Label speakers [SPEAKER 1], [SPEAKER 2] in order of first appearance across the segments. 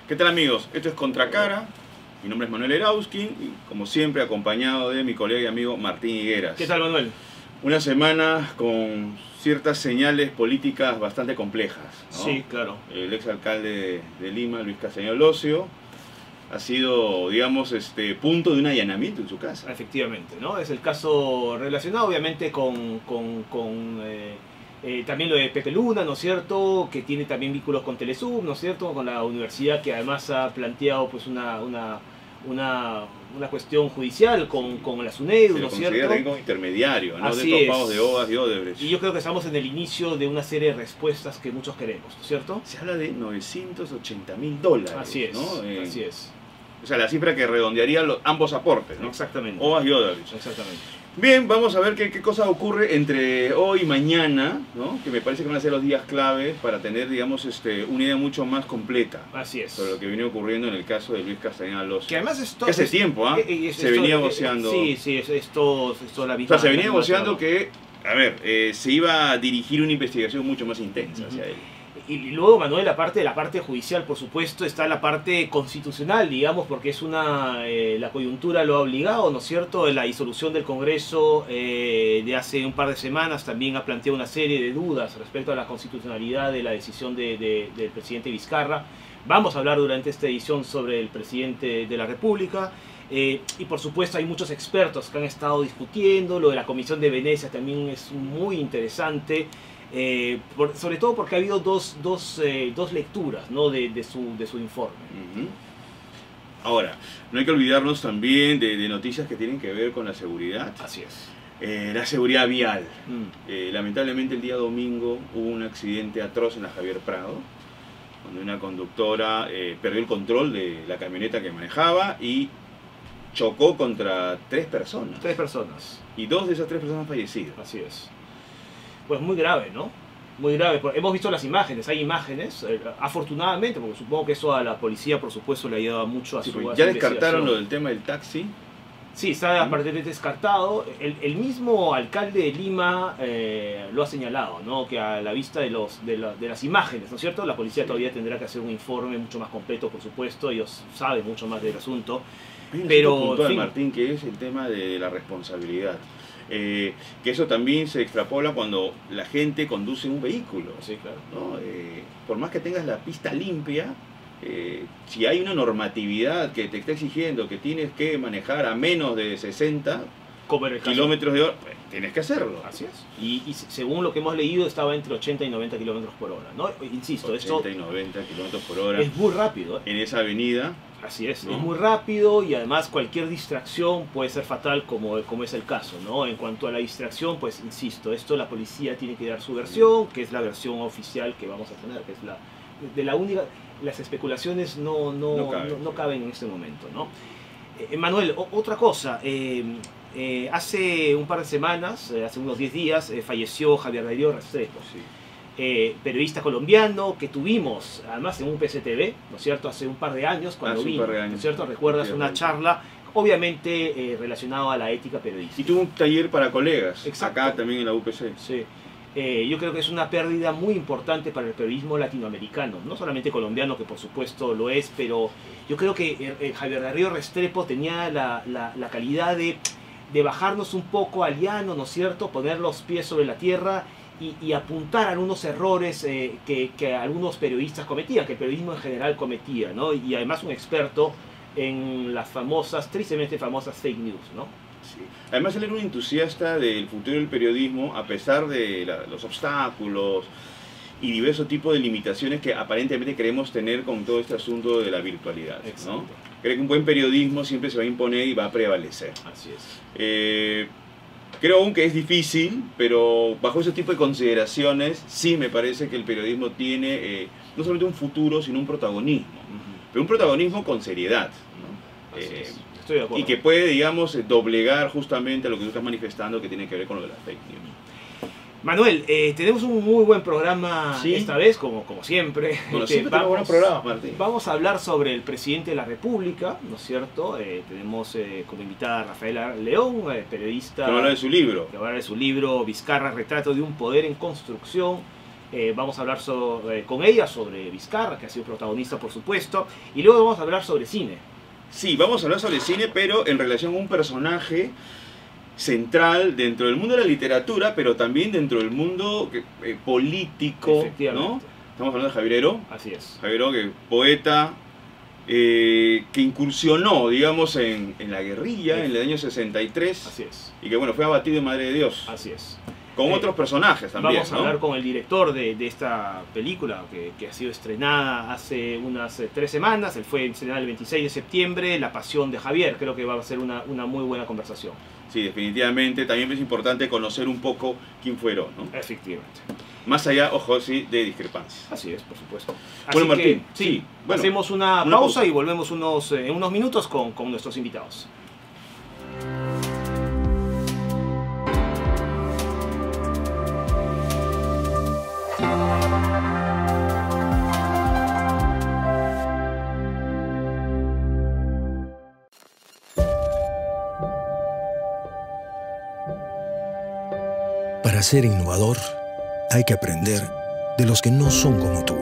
[SPEAKER 1] ¿Qué tal, amigos? Esto es Contracara. Mi nombre es Manuel Erauskin y, como siempre, acompañado de mi colega y amigo Martín Higueras.
[SPEAKER 2] ¿Qué tal, Manuel?
[SPEAKER 1] Una semana con ciertas señales políticas bastante complejas, ¿no?
[SPEAKER 2] Sí, claro.
[SPEAKER 1] El exalcalde de Lima, Luis Castañón Locio, ha sido, digamos, punto de un allanamiento en su casa.
[SPEAKER 2] Efectivamente, ¿no? Es el caso relacionado, obviamente, también lo de Pepe Luna, ¿no es cierto? Que tiene también vínculos con Telesub, ¿no es cierto? Con la universidad, que además ha planteado pues una cuestión judicial con la SUNEDU, ¿no es cierto? Se lo considera
[SPEAKER 1] también como intermediario, ¿no?
[SPEAKER 2] Así
[SPEAKER 1] de estos pagos de OAS y Odebrecht.
[SPEAKER 2] Y yo creo que estamos en el inicio de una serie de respuestas que muchos queremos, ¿no es cierto?
[SPEAKER 1] Se habla de $980.000.
[SPEAKER 2] Así es,
[SPEAKER 1] ¿no?
[SPEAKER 2] así es.
[SPEAKER 1] O sea, la cifra que redondearía ambos aportes, ¿no?
[SPEAKER 2] Exactamente.
[SPEAKER 1] OAS y Odebrecht.
[SPEAKER 2] Exactamente.
[SPEAKER 1] Bien, vamos a ver qué cosa ocurre entre hoy y mañana, ¿no? Que me parece que van a ser los días claves para tener, digamos, una idea mucho más completa.
[SPEAKER 2] Así es.
[SPEAKER 1] Sobre lo que viene ocurriendo en el caso de Luis Castañón Locio.
[SPEAKER 2] Que además esto...
[SPEAKER 1] Que hace tiempo, ¿ah? Se venía negociando.
[SPEAKER 2] Sí, esto la misma...
[SPEAKER 1] O sea, se venía negociando que, a ver, se iba a dirigir una investigación mucho más intensa hacia él.
[SPEAKER 2] Y luego, Manuel, aparte de la parte judicial, por supuesto, está la parte constitucional, digamos, porque es la coyuntura lo ha obligado, ¿no es cierto? La disolución del Congreso de hace un par de semanas también ha planteado una serie de dudas respecto a la constitucionalidad de la decisión del presidente Vizcarra. Vamos a hablar durante esta edición sobre el presidente de la República. Y por supuesto hay muchos expertos que han estado discutiendo, lo de la Comisión de Venecia también es muy interesante. Sobre todo porque ha habido dos lecturas, ¿no? de su informe.
[SPEAKER 1] Ahora, no hay que olvidarnos también de noticias que tienen que ver con la seguridad.
[SPEAKER 2] Así es.
[SPEAKER 1] La seguridad vial. Lamentablemente el día domingo hubo un accidente atroz en la Javier Prado, donde una conductora perdió el control de la camioneta que manejaba y chocó contra 3 personas.
[SPEAKER 2] 3 personas.
[SPEAKER 1] Y 2 de esas 3 personas han fallecido.
[SPEAKER 2] Así es. Pues muy grave, ¿no? Muy grave. Hemos visto las imágenes, hay imágenes, afortunadamente, porque supongo que eso a la policía, por supuesto, le ayuda mucho a su
[SPEAKER 1] ya descartaron lo del tema del taxi.
[SPEAKER 2] Sí, está aparentemente descartado. El mismo alcalde de Lima lo ha señalado, ¿no? Que a la vista de las imágenes, ¿no es cierto? La policía todavía tendrá que hacer un informe mucho más completo, por supuesto. Ellos saben mucho más del asunto.
[SPEAKER 1] Pero puntual, Martín, que es el tema de la responsabilidad. Que eso también se extrapola cuando la gente conduce un vehículo.
[SPEAKER 2] Sí, claro.
[SPEAKER 1] ¿No? Por más que tengas la pista limpia, si hay una normatividad que te está exigiendo que tienes que manejar a menos de 60 kilómetros de hora, pues tienes que hacerlo.
[SPEAKER 2] Así es. Y según lo que hemos leído, estaba entre 80 y 90 kilómetros por hora, ¿no? Insisto,
[SPEAKER 1] 80 y 90 kilómetros por hora.
[SPEAKER 2] Es muy rápido,
[SPEAKER 1] en esa avenida.
[SPEAKER 2] Así es,
[SPEAKER 1] ¿no?
[SPEAKER 2] Es muy rápido y además cualquier distracción puede ser fatal, como es el caso, ¿no? En cuanto a la distracción, pues insisto, esto la policía tiene que dar su versión, que es la versión oficial que vamos a tener, que es la única. Las especulaciones no caben en este momento, ¿no? Manuel, otra cosa, hace un par de semanas, hace unos 10 días, falleció Javier Darío Restrepo.
[SPEAKER 1] Sí.
[SPEAKER 2] Periodista colombiano que tuvimos además en un PCTV, ¿no es cierto? Hace un par de años cuando vino, ¿no es cierto? ¿Recuerdas una charla obviamente relacionada a la ética periodística?
[SPEAKER 1] Y tuvo un taller para colegas,
[SPEAKER 2] exacto,
[SPEAKER 1] acá también en la UPC.
[SPEAKER 2] Sí. Yo creo que es una pérdida muy importante para el periodismo latinoamericano, no solamente colombiano, que por supuesto lo es, pero yo creo que Javier Darío Restrepo tenía la calidad de bajarnos un poco al llano, ¿no es cierto? Poner los pies sobre la tierra y apuntar a algunos errores que algunos periodistas cometían, que el periodismo en general cometía, ¿no? Y además un experto en las tristemente famosas fake news, ¿no?
[SPEAKER 1] Sí. Además él era un entusiasta del futuro del periodismo, a pesar de los obstáculos y diversos tipos de limitaciones que aparentemente queremos tener con todo este asunto de la virtualidad, ¿no? Cree que un buen periodismo siempre se va a imponer y va a prevalecer.
[SPEAKER 2] Así es.
[SPEAKER 1] Creo aún que es difícil, pero bajo ese tipo de consideraciones sí me parece que el periodismo tiene no solamente un futuro, sino un protagonismo. Pero un protagonismo con seriedad, ¿no?
[SPEAKER 2] Estoy de acuerdo.
[SPEAKER 1] Y que puede, digamos, doblegar justamente lo que tú estás manifestando, que tiene que ver con lo de las fake news.
[SPEAKER 2] Manuel, tenemos un muy buen programa esta vez, como siempre.
[SPEAKER 1] Bueno, siempre tenemos buenos programas, Martín.
[SPEAKER 2] Vamos a hablar sobre el presidente de la República, ¿no es cierto? Tenemos como invitada a Rafaela León, periodista.
[SPEAKER 1] Que va a hablar de su libro.
[SPEAKER 2] Que va a hablar de su libro Vizcarra, Retrato de un Poder en Construcción. Vamos a hablar con ella sobre Vizcarra, que ha sido protagonista, por supuesto, y luego vamos a hablar sobre cine.
[SPEAKER 1] Sí, vamos a hablar sobre cine, pero en relación a un personaje central dentro del mundo de la literatura, pero también dentro del mundo político, ¿no? Estamos hablando de Javier Heró.
[SPEAKER 2] Así es.
[SPEAKER 1] Javier Heró, que poeta, que incursionó, digamos, en la guerrilla en el año 63.
[SPEAKER 2] Así es.
[SPEAKER 1] Y que, bueno, fue abatido en Madre de Dios.
[SPEAKER 2] Así es.
[SPEAKER 1] Con otros personajes también,
[SPEAKER 2] vamos a hablar con el director de esta película que ha sido estrenada hace unas 3 semanas. Él fue estrenada el 26 de septiembre, La Pasión de Javier. Creo que va a ser una muy buena conversación.
[SPEAKER 1] Sí, definitivamente. También es importante conocer un poco quién fue Heró, ¿no?
[SPEAKER 2] Efectivamente.
[SPEAKER 1] Más allá, ojo, sí, de discrepancias.
[SPEAKER 2] Así es, por supuesto.
[SPEAKER 1] Bueno,
[SPEAKER 2] Así
[SPEAKER 1] Martín,
[SPEAKER 2] que,
[SPEAKER 1] sí, bueno,
[SPEAKER 2] hacemos una pausa y volvemos en unos minutos con nuestros invitados.
[SPEAKER 3] Para ser innovador, hay que aprender de los que no son como tú,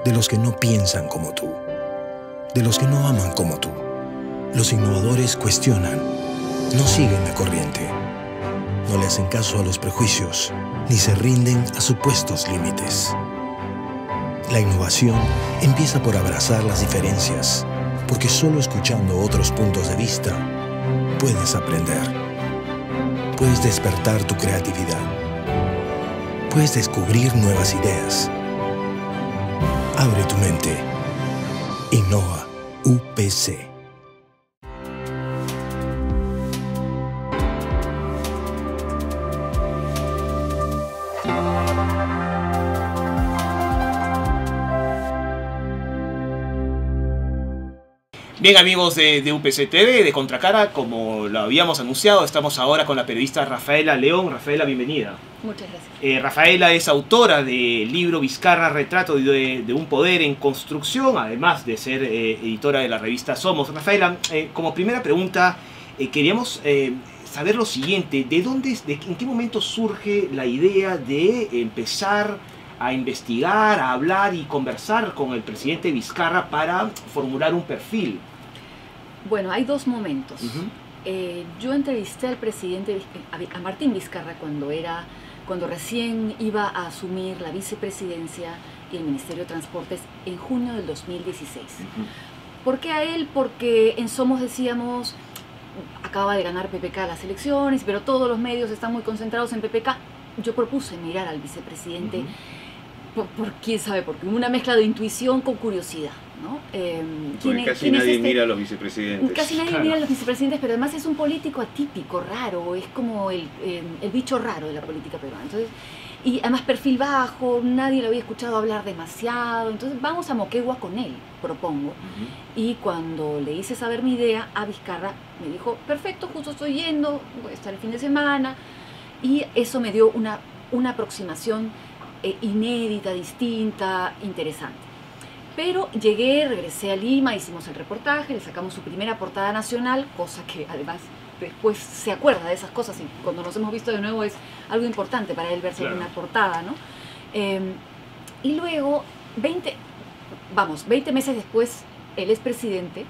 [SPEAKER 3] de los que no piensan como tú, de los que no aman como tú. Los innovadores cuestionan, no siguen la corriente, no le hacen caso a los prejuicios, ni se rinden a supuestos límites. La innovación empieza por abrazar las diferencias, porque solo escuchando otros puntos de vista puedes aprender. Puedes despertar tu creatividad. Puedes descubrir nuevas ideas. Abre tu mente. Innova UPC.
[SPEAKER 2] Bien, amigos de UPC TV, de Contracara, como lo habíamos anunciado, estamos ahora con la periodista Rafaela León. Rafaela, bienvenida.
[SPEAKER 4] Muchas gracias.
[SPEAKER 2] Rafaela es autora del libro Vizcarra, retrato de un poder en construcción, además de ser editora de la revista Somos. Rafaela, como primera pregunta, queríamos saber lo siguiente: ¿en qué momento surge la idea de empezar a investigar, a hablar y conversar con el presidente Vizcarra para formular un perfil?
[SPEAKER 4] Bueno, hay dos momentos. Yo entrevisté al presidente, a Martín Vizcarra, cuando recién iba a asumir la vicepresidencia y el Ministerio de Transportes en junio del 2016. ¿Por qué a él? Porque en Somos decíamos, acaba de ganar PPK las elecciones, pero todos los medios están muy concentrados en PPK. Yo propuse mirar al vicepresidente, por quién sabe, porque una mezcla de intuición con curiosidad, ¿no?
[SPEAKER 1] Casi nadie mira a los vicepresidentes.
[SPEAKER 4] Casi nadie mira a los vicepresidentes, pero además es un político atípico, raro, es como el bicho raro de la política peruana. Entonces, y además perfil bajo, nadie lo había escuchado hablar demasiado, entonces vamos a Moquegua con él, propongo. Y cuando le hice saber mi idea a Vizcarra, me dijo, perfecto, justo estoy yendo, voy a estar el fin de semana, y eso me dio una aproximación inédita, distinta, interesante. Pero regresé a Lima, hicimos el reportaje, le sacamos su primera portada nacional, cosa que además después se acuerda de esas cosas y cuando nos hemos visto de nuevo es algo importante para él verse en una portada, ¿no? Y luego, 20 meses después, él es presidente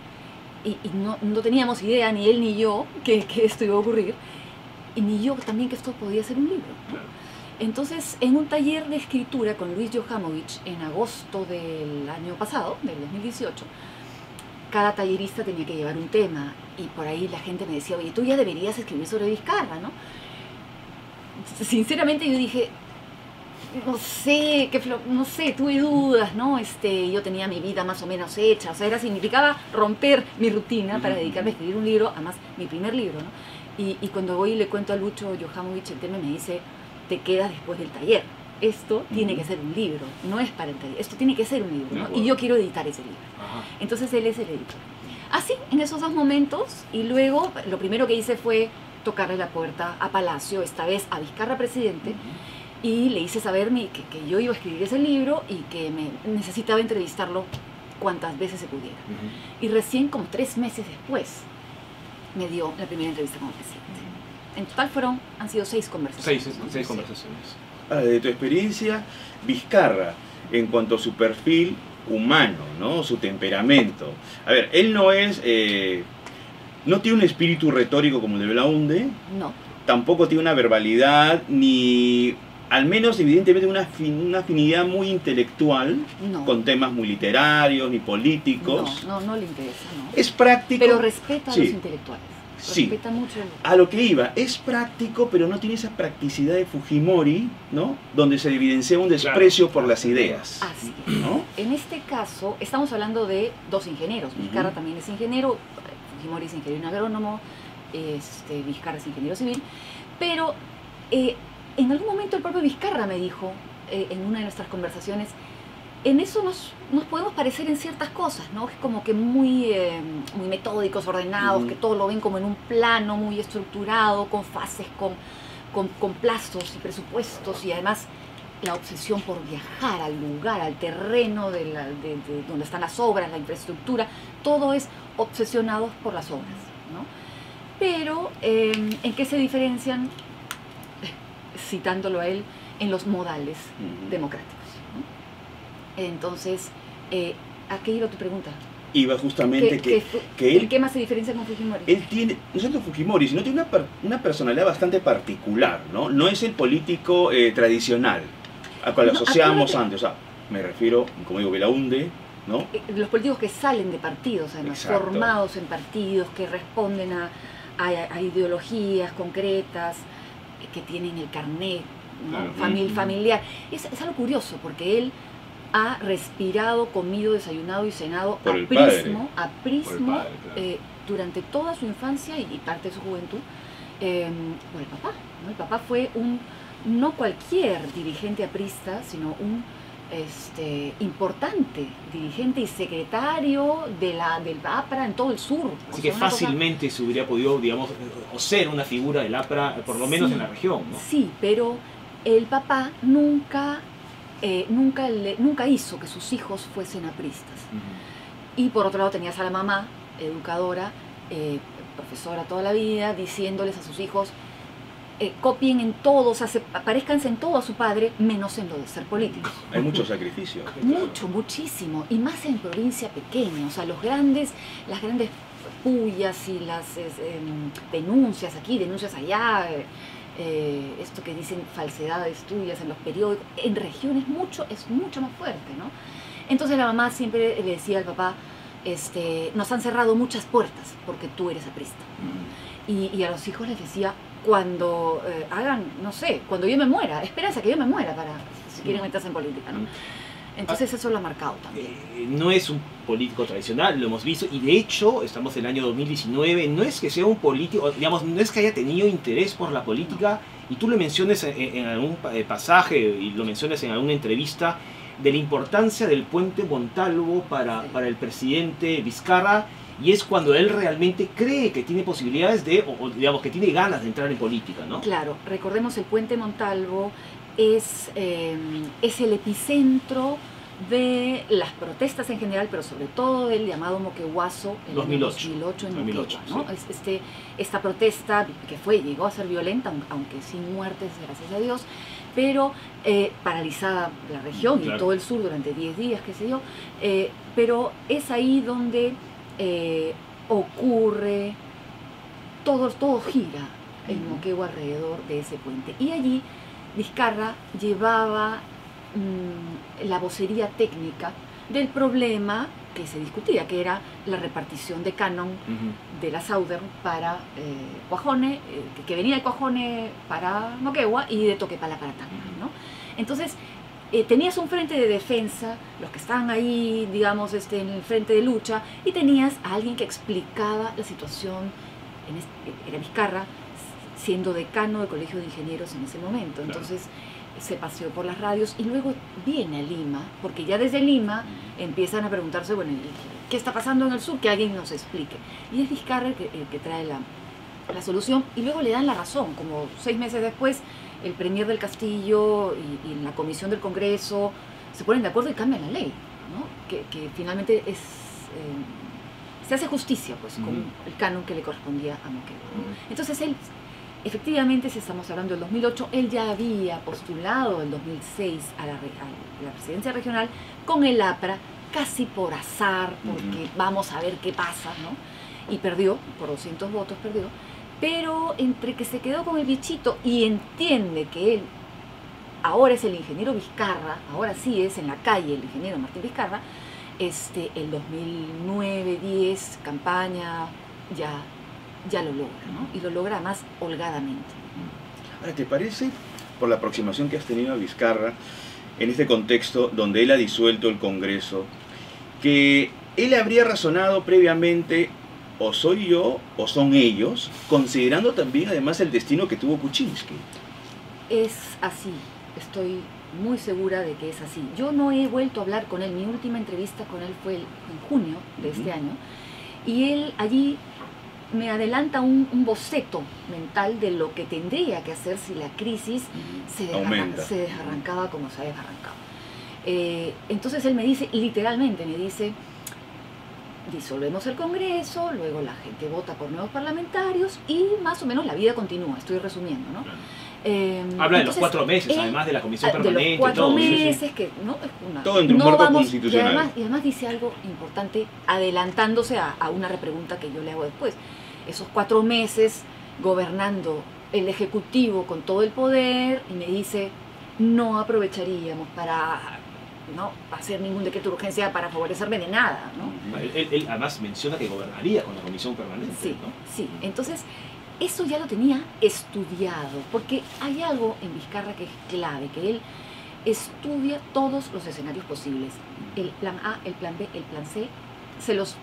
[SPEAKER 4] y no teníamos idea, ni él ni yo, que esto iba a ocurrir, y ni yo también que esto podía ser un libro, ¿no? Entonces, en un taller de escritura con Luis Johamovich en agosto del año pasado, del 2018, cada tallerista tenía que llevar un tema y por ahí la gente me decía, oye, tú ya deberías escribir sobre Vizcarra, ¿no? Sinceramente yo dije, no sé, tuve dudas, ¿no? Yo tenía mi vida más o menos hecha, o sea, significaba romper mi rutina para dedicarme a escribir un libro, además mi primer libro, ¿no? Y cuando voy y le cuento a Lucho Johamovich el tema, me dice, te quedas después del taller. Esto tiene que ser un libro, no es para el taller, esto tiene que ser un libro, ¿no? Y yo quiero editar ese libro. Entonces él es el editor. Así, en esos dos momentos, y luego lo primero que hice fue tocarle la puerta a Palacio, esta vez a Vizcarra presidente, y le hice saber que yo iba a escribir ese libro y que necesitaba entrevistarlo cuantas veces se pudiera. Y recién, como 3 meses después, me dio la primera entrevista como presidente. En total han sido 6 conversaciones.
[SPEAKER 2] 6 conversaciones.
[SPEAKER 1] Ahora, de tu experiencia, Vizcarra, en cuanto a su perfil humano, ¿no? Su temperamento. A ver, él no es... no tiene un espíritu retórico como el de Belaunde,
[SPEAKER 4] No.
[SPEAKER 1] tampoco tiene una verbalidad, ni... al menos evidentemente una afinidad muy intelectual,
[SPEAKER 4] No.
[SPEAKER 1] con temas muy literarios ni políticos.
[SPEAKER 4] No le interesa, no.
[SPEAKER 1] Es práctico.
[SPEAKER 4] Pero respeta a
[SPEAKER 1] Sí.
[SPEAKER 4] los intelectuales.
[SPEAKER 1] Sí.
[SPEAKER 4] Respeta mucho el...
[SPEAKER 1] A lo que iba, es práctico, pero no tiene esa practicidad de Fujimori, ¿no? Donde se evidencia un desprecio por las ideas,
[SPEAKER 4] Así.
[SPEAKER 1] ¿no?
[SPEAKER 4] En este caso, estamos hablando de dos ingenieros. Vizcarra también es ingeniero, Fujimori es ingeniero agrónomo, Vizcarra es ingeniero civil, pero en algún momento el propio Vizcarra me dijo, en una de nuestras conversaciones, en eso nos podemos parecer en ciertas cosas, ¿no? Es como que muy metódicos, ordenados, que todo lo ven como en un plano muy estructurado, con fases, con plazos y presupuestos, y además la obsesión por viajar al lugar, al terreno de donde están las obras, la infraestructura, todo es obsesionados por las obras, ¿no? Pero, ¿en qué se diferencian? Citándolo a él, en los modales democráticos, ¿no? Entonces, ¿a qué iba tu pregunta?
[SPEAKER 1] Iba justamente que
[SPEAKER 4] ¿En
[SPEAKER 1] él,
[SPEAKER 4] qué más se diferencia con Fujimori?
[SPEAKER 1] él tiene, no solo Fujimori, sino tiene una personalidad bastante particular, ¿no? No es el político tradicional al cual
[SPEAKER 4] No,
[SPEAKER 1] asociamos
[SPEAKER 4] acuérdate.
[SPEAKER 1] antes, o sea, me refiero, como digo, Belaunde, ¿no?
[SPEAKER 4] Los políticos que salen de partidos, además,
[SPEAKER 1] Exacto.
[SPEAKER 4] formados en partidos, que responden a ideologías concretas, que tienen el carnet, ¿no?
[SPEAKER 1] Claro.
[SPEAKER 4] Familiar. Es algo curioso, porque él ha respirado, comido, desayunado y cenado
[SPEAKER 1] Por
[SPEAKER 4] a
[SPEAKER 1] el
[SPEAKER 4] prismo,
[SPEAKER 2] Por el padre, claro.
[SPEAKER 4] durante toda su infancia y parte de su juventud, por el papá, ¿no? El papá fue no cualquier dirigente aprista, sino un importante dirigente y secretario del APRA en todo el sur.
[SPEAKER 2] Así
[SPEAKER 4] O
[SPEAKER 2] que
[SPEAKER 4] sea, una cosa-
[SPEAKER 2] fácilmente se hubiera podido, digamos, o ser una figura del APRA, por lo menos
[SPEAKER 4] Sí,
[SPEAKER 2] en la región, ¿no?
[SPEAKER 4] Sí, pero el papá nunca hizo que sus hijos fuesen apristas. Y por otro lado tenías a la mamá, educadora, profesora toda la vida, diciéndoles a sus hijos, copien en todo, o sea, parezcanse en todo a su padre, menos en lo de ser políticos.
[SPEAKER 1] Hay mucho sacrificio.
[SPEAKER 4] Mucho, muchísimo. Y más en provincia pequeña. O sea, las grandes pullas y las denuncias aquí, denuncias allá, esto que dicen falsedades tuyas en los periódicos, en regiones es mucho más fuerte, ¿no? Entonces la mamá siempre le decía al papá, nos han cerrado muchas puertas porque tú eres aprista. Y a los hijos les decía, cuando no sé, cuando yo me muera, espérense a que yo me muera si quieren meterse en política, ¿no? Entonces eso lo ha marcado también.
[SPEAKER 2] No es un político tradicional, lo hemos visto, y de hecho, estamos en el año 2019, no es que sea un político, digamos, no es que haya tenido interés por la política, y tú lo mencionas en algún pasaje, y lo mencionas en alguna entrevista, de la importancia del puente Montalvo para el presidente Vizcarra, y es cuando él realmente cree que tiene posibilidades o digamos, que tiene ganas de entrar en política, ¿no?
[SPEAKER 4] Claro, recordemos el puente Montalvo es el epicentro de las protestas en general, pero sobre todo del llamado Moqueguazo en 2008 en Moquegua, ¿no?
[SPEAKER 2] Sí.
[SPEAKER 4] Esta protesta que llegó a ser violenta, aunque sin muertes, gracias a Dios, pero paralizada la región y todo el sur durante 10 días, qué sé yo, pero es ahí donde ocurre, todo gira en Moquegua alrededor de ese puente. Y allí Vizcarra llevaba la vocería técnica del problema que se discutía, que era la repartición de canon de la Southern para Cuajone, que venía de Cuajone para Moquegua y de Toquepala para Tacna, ¿no? Entonces, tenías un frente de defensa, los que estaban ahí, digamos, en el frente de lucha, y tenías a alguien que explicaba la situación, era Vizcarra, siendo decano del Colegio de Ingenieros en ese momento. Entonces se paseó por las radios y luego viene a Lima, porque ya desde Lima empiezan a preguntarse, bueno, ¿qué está pasando en el sur? Que alguien nos explique. Y es Vizcarra el que trae la solución, y luego le dan la razón, como 6 meses después, el premier del Castillo y la comisión del Congreso se ponen de acuerdo y cambian la ley, ¿no? Que finalmente se hace justicia pues con el canon que le correspondía a Moquegua, ¿no? Entonces él Efectivamente, si estamos hablando del 2008, él ya había postulado en 2006 a la presidencia regional con el APRA, casi por azar, porque vamos a ver qué pasa, ¿no? Y perdió, por 200 votos perdió, pero entre que se quedó con el bichito y entiende que él ahora es el ingeniero Vizcarra, ahora sí es en la calle el ingeniero Martín Vizcarra, el 2009-10, campaña, ya lo logra, ¿no? Y lo logra más holgadamente.
[SPEAKER 1] Ahora, ¿te parece, por la aproximación que has tenido a Vizcarra, en este contexto donde él ha disuelto el Congreso, que él habría razonado previamente, o soy yo o son ellos, considerando también además el destino que tuvo Kuczynski?
[SPEAKER 4] Es así, estoy muy segura de que es así. Yo no he vuelto a hablar con él, mi última entrevista con él fue en junio de este año, y él allí me adelanta un boceto mental de lo que tendría que hacer si la crisis se desarrancaba como se ha desarrancado. Entonces él me dice, literalmente me dice, disolvemos el Congreso, luego la gente vota por nuevos parlamentarios y más o menos la vida continúa, estoy resumiendo, ¿no?
[SPEAKER 2] Habla de los 4 meses, además de la comisión permanente.
[SPEAKER 4] De los 4
[SPEAKER 2] todo,
[SPEAKER 4] meses, que no es una...
[SPEAKER 1] Todo entre un marco constitucional.
[SPEAKER 4] Y además dice algo importante, adelantándose a una repregunta que yo le hago después. Esos 4 meses gobernando el Ejecutivo con todo el poder, y me dice, no aprovecharíamos para no hacer ningún decreto de urgencia para favorecerme de nada, ¿no?
[SPEAKER 2] Él además menciona que gobernaría con la comisión permanente.
[SPEAKER 4] Sí,
[SPEAKER 2] ¿no?
[SPEAKER 4] sí. Entonces, eso ya lo tenía estudiado, porque hay algo en Vizcarra que es clave, que él estudia todos los escenarios posibles. El plan A, el plan B, el plan C, se los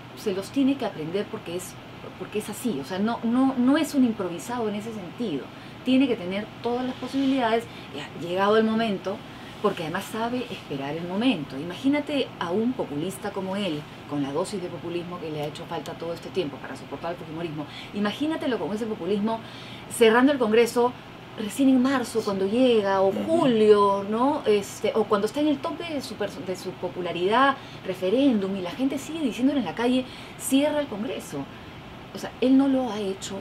[SPEAKER 4] tiene que aprender porque es así, o sea, no es un improvisado en ese sentido. Tiene que tener todas las posibilidades, y ha llegado el momento, porque además sabe esperar el momento. Imagínate a un populista como él, con la dosis de populismo que le ha hecho falta todo este tiempo para soportar el fujimorismo. Imagínatelo con ese populismo cerrando el Congreso recién en marzo, cuando llega, o julio, ¿no? O cuando está en el tope de su popularidad, referéndum, y la gente sigue diciéndole en la calle, cierra el Congreso. O sea, él no lo ha hecho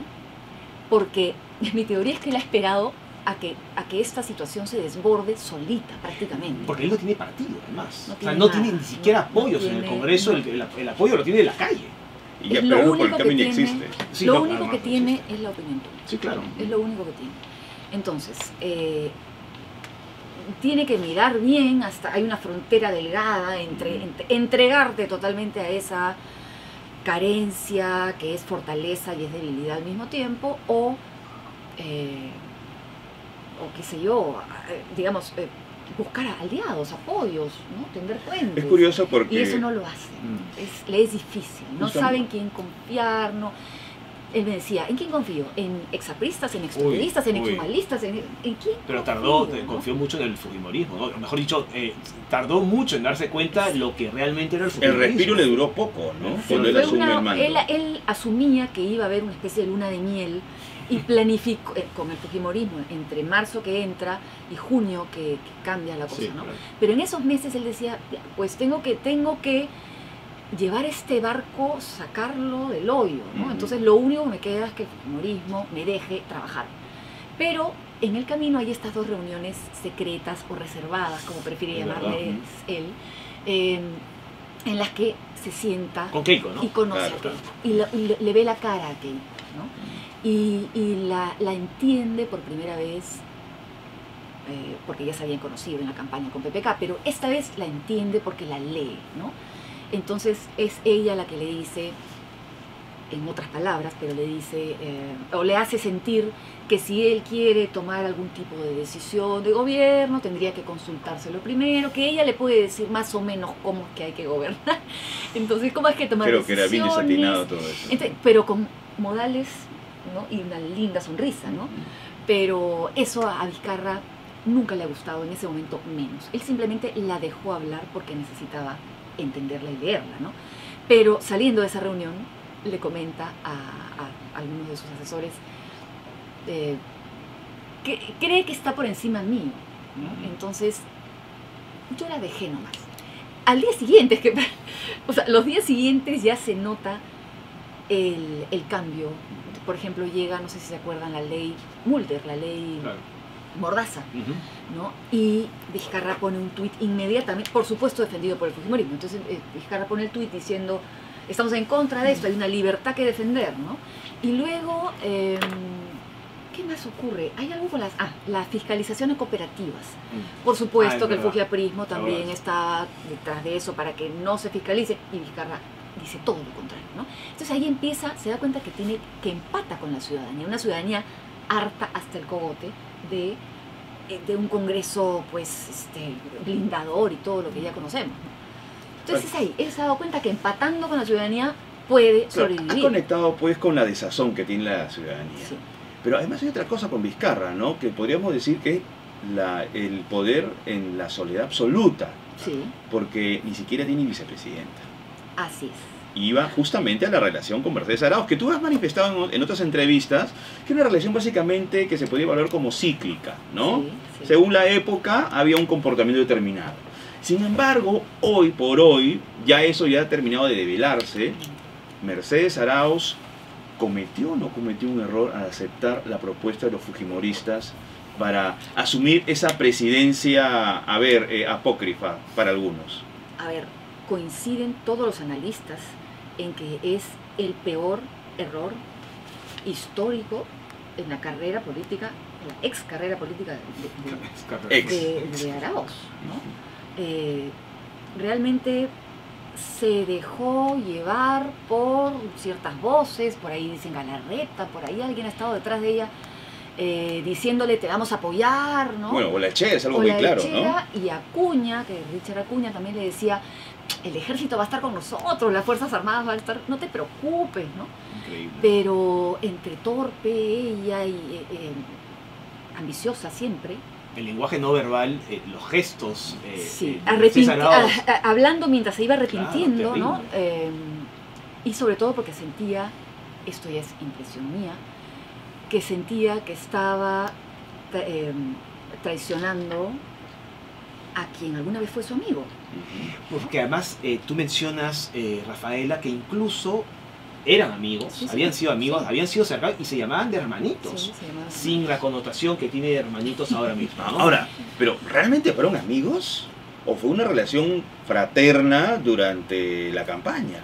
[SPEAKER 4] porque mi teoría es que él ha esperado a que esta situación se desborde solita, prácticamente.
[SPEAKER 2] Porque él no tiene partido, además.
[SPEAKER 4] No
[SPEAKER 2] tiene ni siquiera apoyos en el Congreso, el apoyo lo tiene de la calle.
[SPEAKER 1] Y ya, pero por el camino existe.
[SPEAKER 2] Sí,
[SPEAKER 4] lo
[SPEAKER 2] no,
[SPEAKER 4] único
[SPEAKER 2] no,
[SPEAKER 4] que
[SPEAKER 2] no,
[SPEAKER 4] tiene
[SPEAKER 2] existe.
[SPEAKER 4] es la opinión pública.
[SPEAKER 2] Sí, claro.
[SPEAKER 4] Es lo único que tiene. Entonces, tiene que mirar bien, hay una frontera delgada entre entregarte totalmente a esa carencia que es fortaleza y es debilidad al mismo tiempo, o qué sé yo, digamos, buscar aliados, apoyos, ¿no? Tender puentes.
[SPEAKER 1] Es curioso porque...
[SPEAKER 4] Y eso no lo hace, le es difícil, no saben quién confiar, no. Él me decía, ¿en quién confío? ¿En exapristas, en experimentistas, en exhumalistas? ¿En quién?
[SPEAKER 2] Pero
[SPEAKER 4] confío,
[SPEAKER 2] confió mucho en el fujimorismo, ¿no? Mejor dicho, tardó mucho en darse cuenta lo que realmente era el fujimorismo.
[SPEAKER 1] El respiro le duró poco, ¿no?
[SPEAKER 4] Sí,
[SPEAKER 1] cuando él asume el mando.
[SPEAKER 4] Él asumía que iba a haber una especie de luna de miel y planificó, con el fujimorismo, entre marzo que entra y junio que cambia la cosa,
[SPEAKER 2] Sí,
[SPEAKER 4] ¿no?
[SPEAKER 2] claro.
[SPEAKER 4] Pero en esos meses él decía, pues tengo que llevar este barco, sacarlo del hoyo, ¿no? Entonces lo único que me queda es que el fujimorismo me deje trabajar. Pero en el camino hay estas 2 reuniones secretas o reservadas, como prefiere llamarles él, en las que se sienta
[SPEAKER 2] Con Keiko, ¿no?
[SPEAKER 4] y conoce
[SPEAKER 1] Claro,
[SPEAKER 4] a Keiko. Y le ve la cara a Keiko, ¿no? Y la entiende por primera vez, porque ya se habían conocido en la campaña con PPK, pero esta vez la entiende porque la lee, ¿no? Entonces es ella la que le dice, en otras palabras, pero le dice, o le hace sentir que si él quiere tomar algún tipo de decisión de gobierno, tendría que consultárselo primero, que ella le puede decir más o menos cómo es que hay que gobernar. Entonces, ¿cómo es que tomar
[SPEAKER 1] Creo que
[SPEAKER 4] decisiones?
[SPEAKER 1] era bien desatinado todo eso.
[SPEAKER 4] Entonces, pero con modales, ¿no? Y una linda sonrisa, ¿no? Pero eso a Vizcarra nunca le ha gustado, en ese momento menos. Él simplemente la dejó hablar porque necesitaba entenderla y leerla, ¿no? Pero saliendo de esa reunión, le comenta a algunos de sus asesores que cree que está por encima mío, ¿no? Entonces, yo la dejé nomás. Al día siguiente, o sea, los días siguientes ya se nota el cambio. Por ejemplo, llega, no sé si se acuerdan, la ley Mulder, la ley Mordaza, ¿no? Y Vizcarra pone un tuit inmediatamente, por supuesto defendido por el fujimorismo. Entonces Vizcarra pone el tuit diciendo, estamos en contra de esto, hay una libertad que defender, ¿no? Y luego, ¿qué más ocurre? Hay algo con la fiscalización de cooperativas. Por supuesto que el fujiaprismo también está detrás de eso para que no se fiscalice, y Vizcarra dice todo lo contrario, ¿no? Entonces ahí se da cuenta que empata con la ciudadanía, una ciudadanía harta hasta el cogote de un Congreso pues blindador y todo lo que ya conocemos, ¿no? Entonces ahí él se ha dado cuenta que empatando con la ciudadanía puede sobrevivir.
[SPEAKER 1] Ha conectado pues con la desazón que tiene la ciudadanía.
[SPEAKER 4] Sí.
[SPEAKER 1] Pero además hay otra cosa con Vizcarra, ¿no? Que podríamos decir que el poder en la soledad absoluta,
[SPEAKER 4] Sí.
[SPEAKER 1] porque ni siquiera tiene vicepresidenta.
[SPEAKER 4] Así es.
[SPEAKER 1] Iba justamente a la relación con Mercedes Arauz, que tú has manifestado en otras entrevistas, que es una relación básicamente que se podría evaluar como cíclica, ¿no?
[SPEAKER 4] Sí, sí.
[SPEAKER 1] Según la época había un comportamiento determinado. Sin embargo, hoy por hoy, ya eso ya ha terminado de develarse. Mercedes Arauz ¿cometió o no cometió un error al aceptar la propuesta de los fujimoristas para asumir esa presidencia, apócrifa para algunos?
[SPEAKER 4] A ver, coinciden todos los analistas en que es el peor error histórico en la carrera política, en la ex carrera política de Arauz, ¿no? Realmente se dejó llevar por ciertas voces, por ahí dicen Galarreta, por ahí alguien ha estado detrás de ella diciéndole te vamos a apoyar, ¿no?
[SPEAKER 1] Bueno, Olaechea es algo muy claro, ¿no?
[SPEAKER 4] Y Acuña, que Richard Acuña también le decía, el ejército va a estar con nosotros, las fuerzas armadas van a estar, no te preocupes, ¿no?
[SPEAKER 1] Increíble.
[SPEAKER 4] Pero entre torpe ella y ambiciosa siempre.
[SPEAKER 2] El lenguaje no verbal, los gestos.
[SPEAKER 4] Sí,
[SPEAKER 2] de
[SPEAKER 4] hablando mientras se iba arrepintiendo,
[SPEAKER 2] Claro,
[SPEAKER 4] ¿no? Y sobre todo porque sentía, esto ya es impresión mía, que sentía que estaba traicionando a quien alguna vez fue su amigo.
[SPEAKER 2] Porque además tú mencionas, Rafaela, que incluso eran amigos,
[SPEAKER 4] Sí, sí.
[SPEAKER 2] habían sido amigos,
[SPEAKER 4] Sí.
[SPEAKER 2] habían sido cercanos y se llamaban de hermanitos,
[SPEAKER 4] Sí, se llamaba-
[SPEAKER 2] sin la connotación que tiene de hermanitos ahora mismo, ¿no?
[SPEAKER 1] Ahora, ¿pero realmente fueron amigos? ¿O fue una relación fraterna durante la campaña?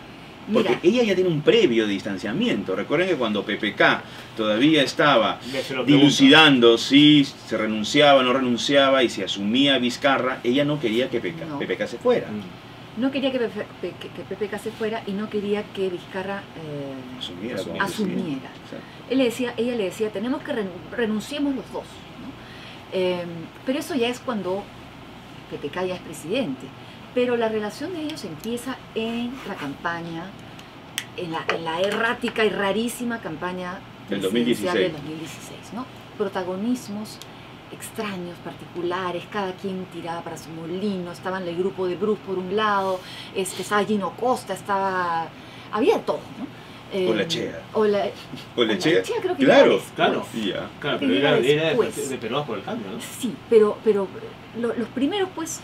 [SPEAKER 1] Porque
[SPEAKER 4] Mira,
[SPEAKER 1] ella ya tiene un previo de distanciamiento. Recuerden que cuando PPK todavía estaba
[SPEAKER 2] Se lo pregunto.
[SPEAKER 1] dilucidando si se renunciaba o no renunciaba y se asumía Vizcarra, ella no quería que
[SPEAKER 4] No.
[SPEAKER 1] PPK se fuera.
[SPEAKER 4] no quería que PPK se fuera y no quería que Vizcarra
[SPEAKER 1] Asumiera como
[SPEAKER 4] asumiera.
[SPEAKER 1] presidente. Exacto.
[SPEAKER 4] ella le decía, tenemos que renunciemos los dos, ¿no? Pero eso ya es cuando PPK ya es presidente. Pero la relación de ellos empieza en la campaña, en la errática y rarísima campaña
[SPEAKER 1] Del
[SPEAKER 4] presidencial
[SPEAKER 1] 2016.
[SPEAKER 4] del 2016, ¿no? Protagonismos extraños, particulares, cada quien tiraba para su molino, estaban el grupo de Bruce por un lado, estaba Gino Costa, había de todo, ¿no?
[SPEAKER 1] Olaechea.
[SPEAKER 4] Olaechea creo que
[SPEAKER 1] Claro,
[SPEAKER 4] ya después.
[SPEAKER 2] claro.
[SPEAKER 1] Y ya.
[SPEAKER 2] Claro,
[SPEAKER 4] Creo
[SPEAKER 2] pero
[SPEAKER 4] que
[SPEAKER 2] era
[SPEAKER 4] llega
[SPEAKER 2] de
[SPEAKER 4] después.
[SPEAKER 2] Peruanos por el Cambio, ¿no?
[SPEAKER 4] Sí, pero los primeros pues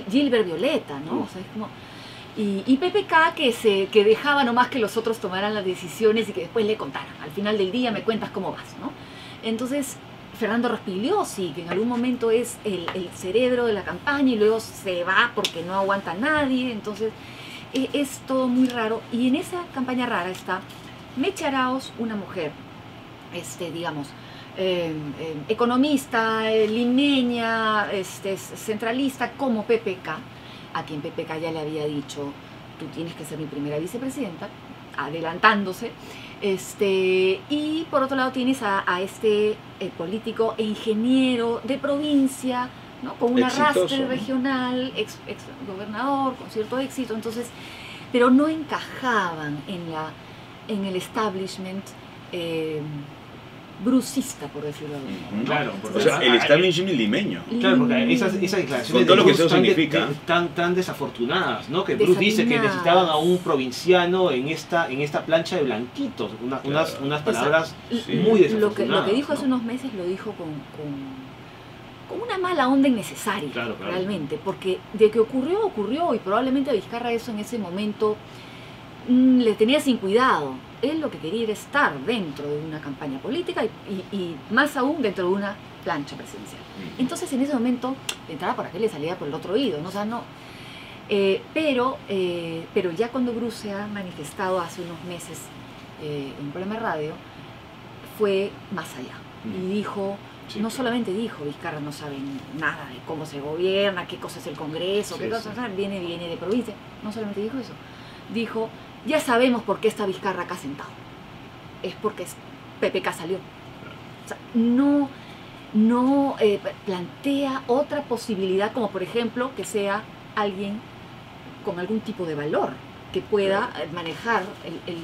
[SPEAKER 4] Gilbert Violeta, ¿no?
[SPEAKER 2] Mm.
[SPEAKER 4] O sea, es como... Y PPK que dejaba nomás que los otros tomaran las decisiones y que después le contaran. Al final del día me cuentas cómo vas, ¿no? Entonces, Fernando Rospigliosi, que en algún momento es el cerebro de la campaña y luego se va porque no aguanta a nadie. Entonces, es todo muy raro. Y en esa campaña rara está Mecha Arauz, una mujer, digamos, economista, limeña, centralista, como PPK, a quien PPK ya le había dicho, tú tienes que ser mi primera vicepresidenta, adelantándose. Y por otro lado tienes a este político e ingeniero de provincia, ¿no? Con un
[SPEAKER 1] Exitoso,
[SPEAKER 4] arrastre
[SPEAKER 1] ¿no?
[SPEAKER 4] regional, ex gobernador, con cierto éxito, entonces, pero no encajaban en el establishment brucista, por decirlo de alguna forma, ¿no?
[SPEAKER 2] Claro, porque
[SPEAKER 1] O sea, el
[SPEAKER 2] además-
[SPEAKER 1] establishment limeño.
[SPEAKER 2] Claro, porque esas declaraciones
[SPEAKER 1] Con todo lo que eso
[SPEAKER 2] Bruce
[SPEAKER 1] significa.
[SPEAKER 2] tan desafortunadas, ¿no? Que Bruce dice que
[SPEAKER 4] Desatinadas.
[SPEAKER 2] necesitaban a un provinciano en esta plancha de blanquitos, unas palabras
[SPEAKER 1] Sí.
[SPEAKER 2] muy
[SPEAKER 4] lo
[SPEAKER 2] desafortunadas.
[SPEAKER 4] que dijo
[SPEAKER 2] ¿no?
[SPEAKER 4] hace unos meses lo dijo con una mala onda innecesaria,
[SPEAKER 2] Claro.
[SPEAKER 4] realmente, porque de que ocurrió y probablemente a Vizcarra eso en ese momento le tenía sin cuidado. Él lo que quería era estar dentro de una campaña política y más aún dentro de una plancha presidencial. Entonces en ese momento entraba por aquel y le salía por el otro oído, ¿no? O sea, no. Pero ya cuando Bruce se ha manifestado hace unos meses en un programa de radio, fue más allá. Y dijo, sí, no solamente dijo, Vizcarra no sabe nada de cómo se gobierna, qué cosa es el Congreso, sí, qué cosa, sí, viene de provincia. No solamente dijo eso. Dijo, ya sabemos por qué está Vizcarra acá sentado. Es porque PPK salió. O sea, no plantea otra posibilidad, como por ejemplo que sea alguien con algún tipo de valor que pueda manejar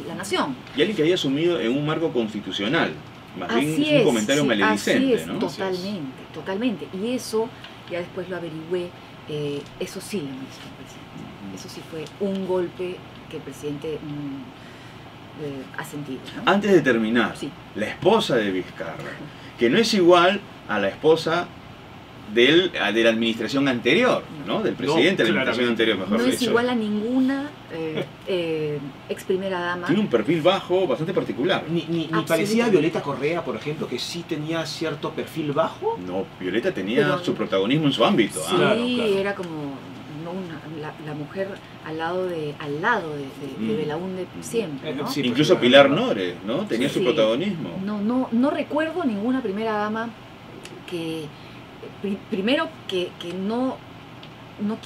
[SPEAKER 4] la nación.
[SPEAKER 1] Y alguien que haya asumido en un marco constitucional. Más bien
[SPEAKER 4] así
[SPEAKER 1] es un comentario maledicente,
[SPEAKER 4] así es, ¿no? Totalmente. Y eso, ya después lo averigüé, eso sí lo hizo el presidente. Eso sí fue un golpe que el presidente ha sentido, ¿no?
[SPEAKER 1] Antes de terminar, sí, la esposa de Vizcarra, que no es igual a la esposa de la administración anterior, ¿no? Del presidente de la administración anterior, mejor dicho.
[SPEAKER 4] No es igual a ninguna ex primera dama.
[SPEAKER 1] Tiene un perfil bajo bastante particular.
[SPEAKER 2] Ni parecía a Violeta Correa, por ejemplo, que sí tenía cierto perfil bajo.
[SPEAKER 1] No, Violeta tenía su protagonismo en su ámbito.
[SPEAKER 4] Sí, claro. Era como la mujer al lado de Belaúnde siempre, ¿no?
[SPEAKER 1] Sí, incluso Pilar Nores, ¿no? Tenía su protagonismo.
[SPEAKER 4] No recuerdo ninguna primera dama que primero que no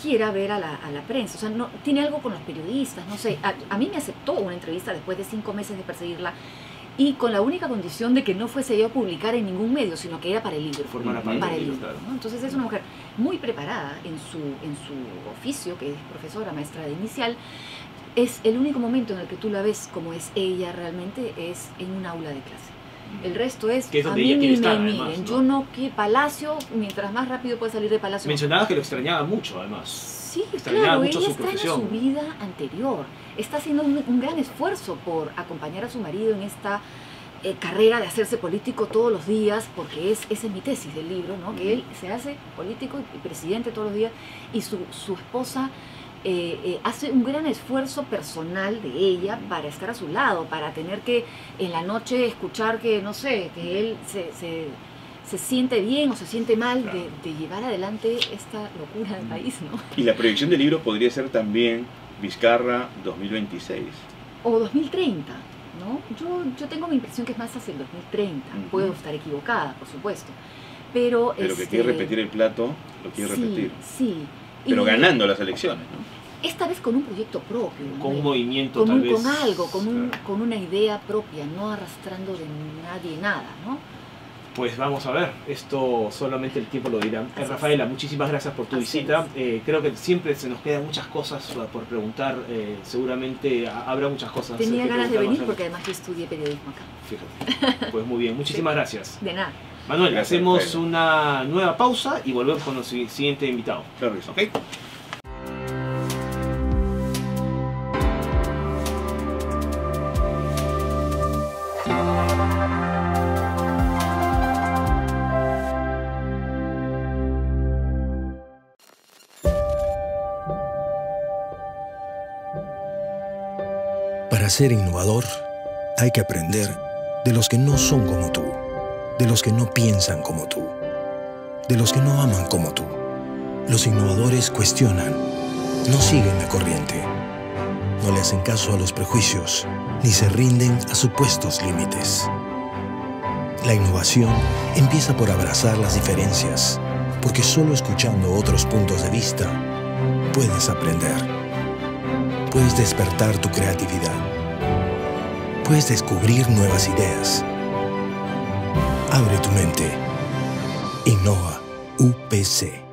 [SPEAKER 4] quiera ver a la prensa, o sea, no tiene algo con los periodistas, no sé. A mí me aceptó una entrevista después de 5 meses de perseguirla y con la única condición de que no fuese yo a publicar en ningún medio, sino que era para el libro. Para el libro, ¿no? Entonces es una mujer muy preparada en su oficio, que es profesora, maestra de inicial. Es el único momento en el que tú la ves como es ella realmente, es en un aula de clase. El resto es
[SPEAKER 2] a mí ni me miren,
[SPEAKER 4] ¿no? Yo no quiero Palacio, mientras más rápido puede salir de Palacio.
[SPEAKER 2] Mencionabas que lo extrañaba mucho, además.
[SPEAKER 4] Sí, claro, ella extraña su vida anterior. Está haciendo un gran esfuerzo por acompañar a su marido en esta carrera de hacerse político todos los días, porque esa es mi tesis del libro, ¿no? Que él se hace político y presidente todos los días, y su esposa hace un gran esfuerzo personal de ella para estar a su lado, para tener que en la noche escuchar que, no sé, que él se siente bien o se siente mal, claro, de llevar adelante esta locura del país, ¿no?
[SPEAKER 1] Y la proyección del libro podría ser también Vizcarra 2026.
[SPEAKER 4] O 2030, ¿no? Yo tengo mi impresión que es más hacia el 2030. Puedo estar equivocada, por supuesto. Pero
[SPEAKER 1] que quiere repetir el plato, lo quiere repetir.
[SPEAKER 4] Sí.
[SPEAKER 1] Pero ganando las elecciones, ¿no?
[SPEAKER 4] Esta vez con un proyecto propio, ¿no?
[SPEAKER 2] Con un movimiento, tal vez.
[SPEAKER 4] Con algo, con una idea propia, no arrastrando de nadie nada, ¿no?
[SPEAKER 2] Pues vamos a ver, esto solamente el tiempo lo dirá. Rafaela, muchísimas gracias por tu visita. Creo que siempre se nos quedan muchas cosas por preguntar, seguramente habrá muchas cosas.
[SPEAKER 4] Tenía ganas de venir porque además yo estudié periodismo acá.
[SPEAKER 2] Fíjate, pues muy bien, muchísimas gracias.
[SPEAKER 4] De nada.
[SPEAKER 2] Manuel, gracias, hacemos una nueva pausa y volvemos con el siguiente invitado.
[SPEAKER 1] Claro que sí.
[SPEAKER 2] ¿Okay?
[SPEAKER 3] Para ser innovador, hay que aprender de los que no son como tú, de los que no piensan como tú, de los que no aman como tú. Los innovadores cuestionan, no siguen la corriente, no le hacen caso a los prejuicios, ni se rinden a supuestos límites. La innovación empieza por abrazar las diferencias, porque solo escuchando otros puntos de vista puedes aprender. Puedes despertar tu creatividad. Puedes descubrir nuevas ideas. Abre tu mente. Innova UPC.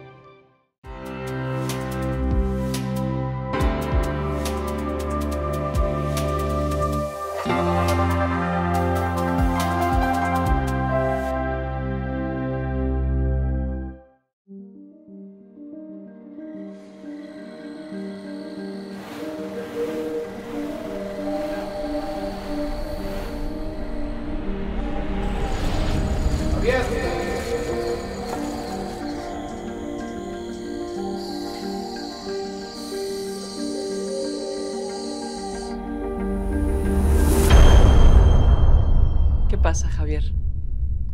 [SPEAKER 5] pasa, Javier?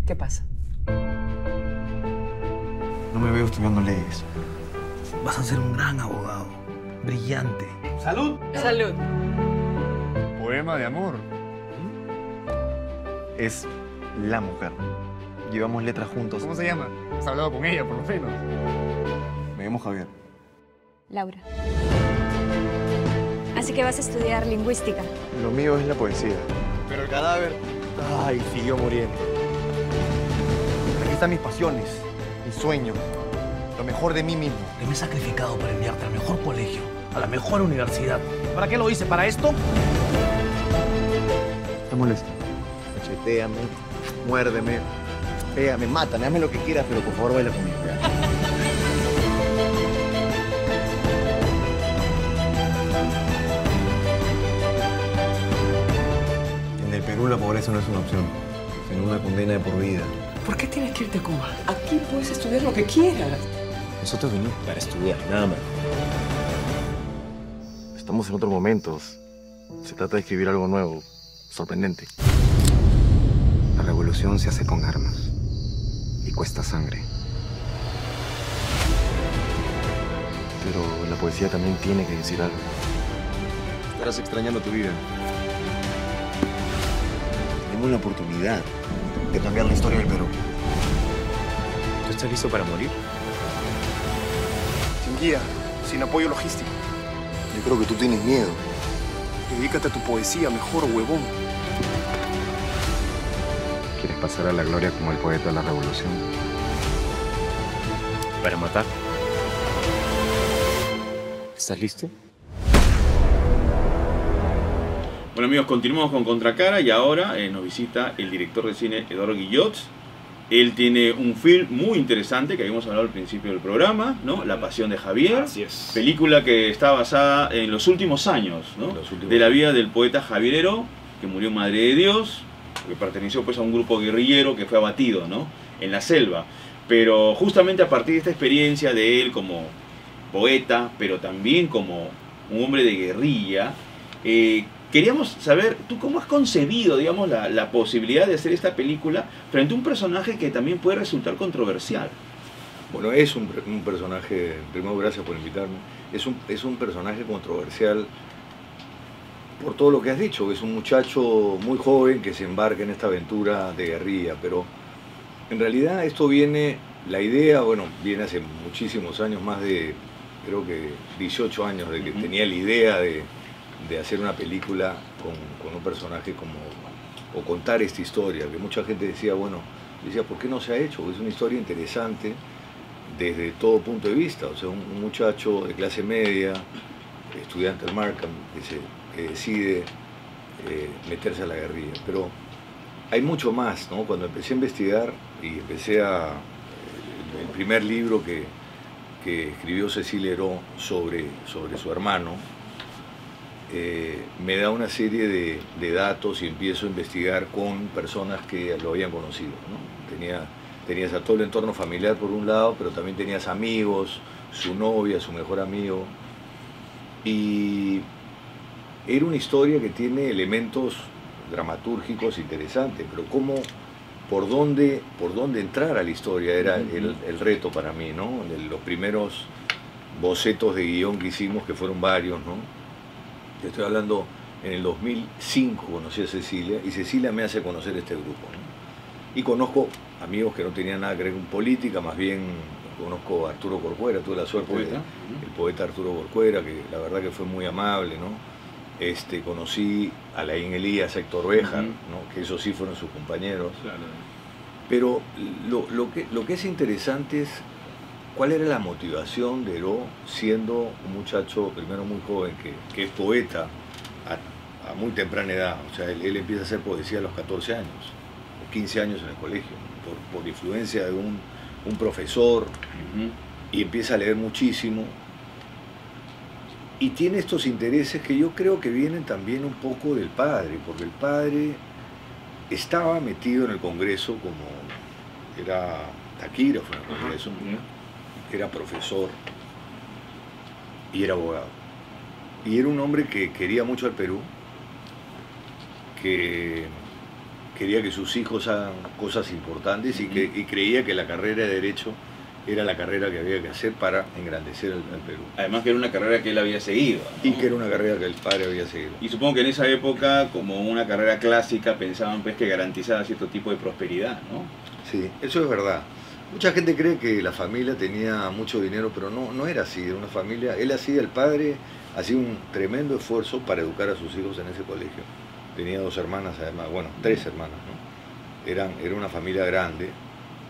[SPEAKER 5] ¿Qué pasa?
[SPEAKER 3] No me veo estudiando leyes. Vas a ser un gran abogado. Brillante.
[SPEAKER 2] ¡Salud!
[SPEAKER 5] Salud.
[SPEAKER 6] Poema de amor.
[SPEAKER 3] Es la mujer. Llevamos letras juntos.
[SPEAKER 6] ¿Cómo se llama? Has hablado con ella, por lo menos.
[SPEAKER 3] Me llamo Javier.
[SPEAKER 7] Laura. Así que vas a estudiar lingüística.
[SPEAKER 3] Lo mío es la poesía.
[SPEAKER 6] Pero el cadáver...
[SPEAKER 3] Ay, siguió muriendo. Aquí están mis pasiones, mis sueños, lo mejor de mí mismo.
[SPEAKER 8] Me he sacrificado para enviarte al mejor colegio, a la mejor universidad. ¿Para qué lo hice? ¿Para esto?
[SPEAKER 3] Estás molesto. Cachetéame, muérdeme, pégame, mátame, hazme lo que quieras, pero por favor baila conmigo. ¿Ya? En el Perú la pobreza no es una opción, sino una condena de por vida.
[SPEAKER 5] ¿Por qué tienes que irte a Cuba? Aquí puedes estudiar lo que quieras.
[SPEAKER 3] Nosotros vinimos para estudiar, nada más. Estamos en otros momentos. Se trata de escribir algo nuevo, sorprendente. La revolución se hace con armas y cuesta sangre. Pero la poesía también tiene que decir algo. Estarás extrañando tu vida. Tenemos la oportunidad de cambiar la historia del Perú.
[SPEAKER 6] ¿Tú estás listo para morir?
[SPEAKER 3] Sin guía, sin apoyo logístico. Yo creo que tú tienes miedo. Dedícate a tu poesía mejor, huevón. ¿Quieres pasar a la gloria como el poeta de la revolución?
[SPEAKER 6] ¿Para matar? ¿Estás listo?
[SPEAKER 1] Bueno amigos, continuamos con Contracara y ahora nos visita el director de cine Eduardo Guillot. Él tiene un film muy interesante que habíamos hablado al principio del programa, ¿no? La Pasión de Javier.
[SPEAKER 2] Así es.
[SPEAKER 1] Película que está basada en los últimos años, ¿no? De la vida del poeta Javier Heró, que murió en Madre de Dios, que perteneció pues a un grupo guerrillero que fue abatido, ¿no? En la selva. Pero justamente a partir de esta experiencia de él como poeta, pero también como un hombre de guerrilla, queríamos saber, ¿tú cómo has concebido, digamos, la posibilidad de hacer esta película frente a un personaje que también puede resultar controversial?
[SPEAKER 9] Bueno, es un personaje, primero gracias por invitarme, es un personaje controversial por todo lo que has dicho. Es un muchacho muy joven que se embarca en esta aventura de guerrilla, pero en realidad esto viene, la idea, bueno, viene hace muchísimos años, más de, creo que 18 años, de que tenía la idea de hacer una película con un personaje como, o contar esta historia, que mucha gente decía, bueno, decía, ¿por qué no se ha hecho? Es una historia interesante desde todo punto de vista, o sea, un muchacho de clase media, estudiante del Markham, que decide meterse a la guerrilla, pero hay mucho más, ¿no? Cuando empecé a investigar y empecé el primer libro que escribió Cecilia Heró sobre su hermano, me da una serie de datos y empiezo a investigar con personas que lo habían conocido, ¿no? Tenías a todo el entorno familiar por un lado, pero también tenías amigos, su novia, su mejor amigo, y era una historia que tiene elementos dramatúrgicos interesantes, pero por dónde entrar a la historia era el reto para mí, ¿no? Los primeros bocetos de guión que hicimos, que fueron varios, ¿no? Yo estoy hablando, en el 2005 conocí a Cecilia, y Cecilia me hace conocer este grupo, ¿no? Y conozco amigos que no tenían nada que ver con política, más bien conozco a Arturo Corcuera, tuve la suerte el poeta Arturo Corcuera, que la verdad que fue muy amable, ¿no? Conocí a Laín Elías, a Héctor Béjar, ¿no? Que esos sí fueron sus compañeros. Claro. Pero lo que es interesante es cuál era la motivación de Heró, siendo un muchacho, primero muy joven, que es poeta a muy temprana edad. O sea, él empieza a hacer poesía a los 14 años, o 15 años en el colegio, por influencia de un profesor, y empieza a leer muchísimo. Y tiene estos intereses que yo creo que vienen también un poco del padre, porque el padre estaba metido en el Congreso como era taquígrafo en el Congreso, era profesor y era abogado. Y era un hombre que quería mucho al Perú, que quería que sus hijos hagan cosas importantes y creía que la carrera de Derecho era la carrera que había que hacer para engrandecer al Perú.
[SPEAKER 1] Además que era una carrera que él había seguido, ¿no?
[SPEAKER 9] Y que era una carrera que el padre había seguido.
[SPEAKER 1] Y supongo que en esa época, como una carrera clásica, pensaban pues que garantizaba cierto tipo de prosperidad, ¿no?
[SPEAKER 9] Sí, eso es verdad. Mucha gente cree que la familia tenía mucho dinero, pero no era así. Era una familia, el padre hacía un tremendo esfuerzo para educar a sus hijos en ese colegio. Tenía 2 hermanas además, bueno, 3 hermanas, ¿no? Era una familia grande,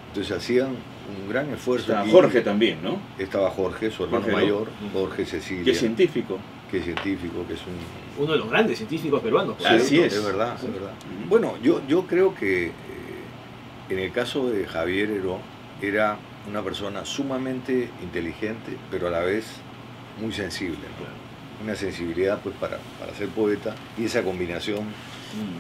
[SPEAKER 9] entonces hacían un gran esfuerzo.
[SPEAKER 1] Estaba Jorge también, ¿no?
[SPEAKER 9] Estaba Jorge, su hermano mayor, Jorge Cecilia.
[SPEAKER 1] Que es científico.
[SPEAKER 9] Que es científico, que es
[SPEAKER 2] uno de los grandes científicos peruanos.
[SPEAKER 9] Sí, así es verdad, es verdad. Bueno, yo creo que en el caso de Javier Heró, era una persona sumamente inteligente, pero a la vez muy sensible, ¿no? Una sensibilidad pues para ser poeta, y esa combinación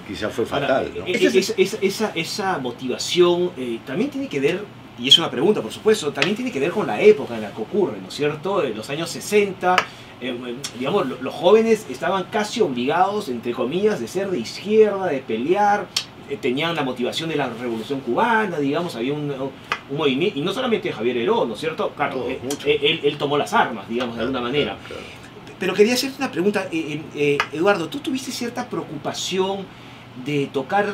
[SPEAKER 9] quizás fue fatal, ¿no?
[SPEAKER 2] Esa motivación también tiene que ver, y es una pregunta por supuesto, también tiene que ver con la época en la que ocurre, ¿no es cierto? En los años 60, digamos, los jóvenes estaban casi obligados, entre comillas, de ser de izquierda, de pelear, tenían la motivación de la Revolución Cubana, digamos, había un movimiento, y no solamente Javier Heró, ¿no es cierto? Claro, él tomó las armas, digamos, de alguna manera. Claro. Pero quería hacerte una pregunta, Eduardo, ¿tú tuviste cierta preocupación de tocar,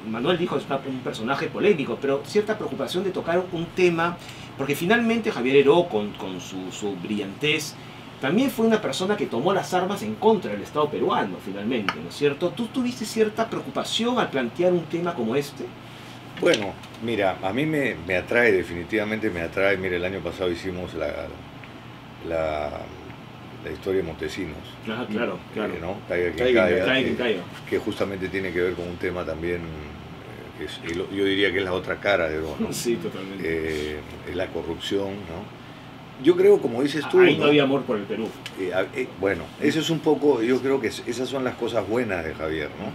[SPEAKER 2] Manuel dijo es un personaje polémico, pero cierta preocupación de tocar un tema, porque finalmente Javier Heró, con su brillantez, también fue una persona que tomó las armas en contra del Estado peruano, finalmente, ¿no es cierto? ¿Tú tuviste cierta preocupación al plantear un tema como este?
[SPEAKER 9] Bueno, mira, a mí me atrae, definitivamente me atrae. Mira, el año pasado hicimos la historia de Montesinos.
[SPEAKER 2] Ah, claro.
[SPEAKER 9] ¿No? Caiga, que justamente tiene que ver con un tema también, yo diría que es la otra cara de Heró, ¿no?
[SPEAKER 2] Sí, totalmente.
[SPEAKER 9] Es la corrupción, ¿no? Yo creo, como dices tú...
[SPEAKER 2] Ahí no había amor por el Perú.
[SPEAKER 9] Bueno, eso es un poco, yo creo que esas son las cosas buenas de Javier, ¿no?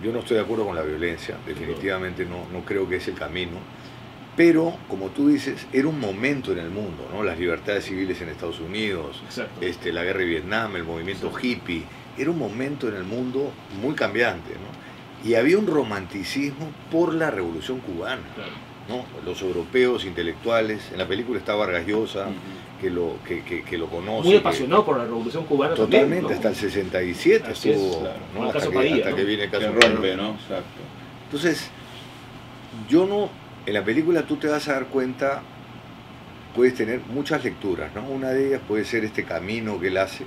[SPEAKER 9] Yo no estoy de acuerdo con la violencia, definitivamente no creo que es el camino, pero, como tú dices, era un momento en el mundo, ¿no? Las libertades civiles en Estados Unidos, la guerra de Vietnam, el movimiento hippie, era un momento en el mundo muy cambiante, ¿no? Y había un romanticismo por la Revolución Cubana. Claro. ¿No? Los europeos intelectuales, en la película está Vargas Llosa, que lo conoce.
[SPEAKER 2] Muy apasionado por la Revolución Cubana.
[SPEAKER 9] Totalmente,
[SPEAKER 2] también, ¿no?
[SPEAKER 9] Hasta el 67 estuvo,
[SPEAKER 2] claro.
[SPEAKER 9] ¿no?
[SPEAKER 2] hasta
[SPEAKER 9] que viene el caso
[SPEAKER 1] Rompe, ¿no? Exacto.
[SPEAKER 9] Entonces, en la película tú te vas a dar cuenta, puedes tener muchas lecturas, ¿no? Una de ellas puede ser este camino que él hace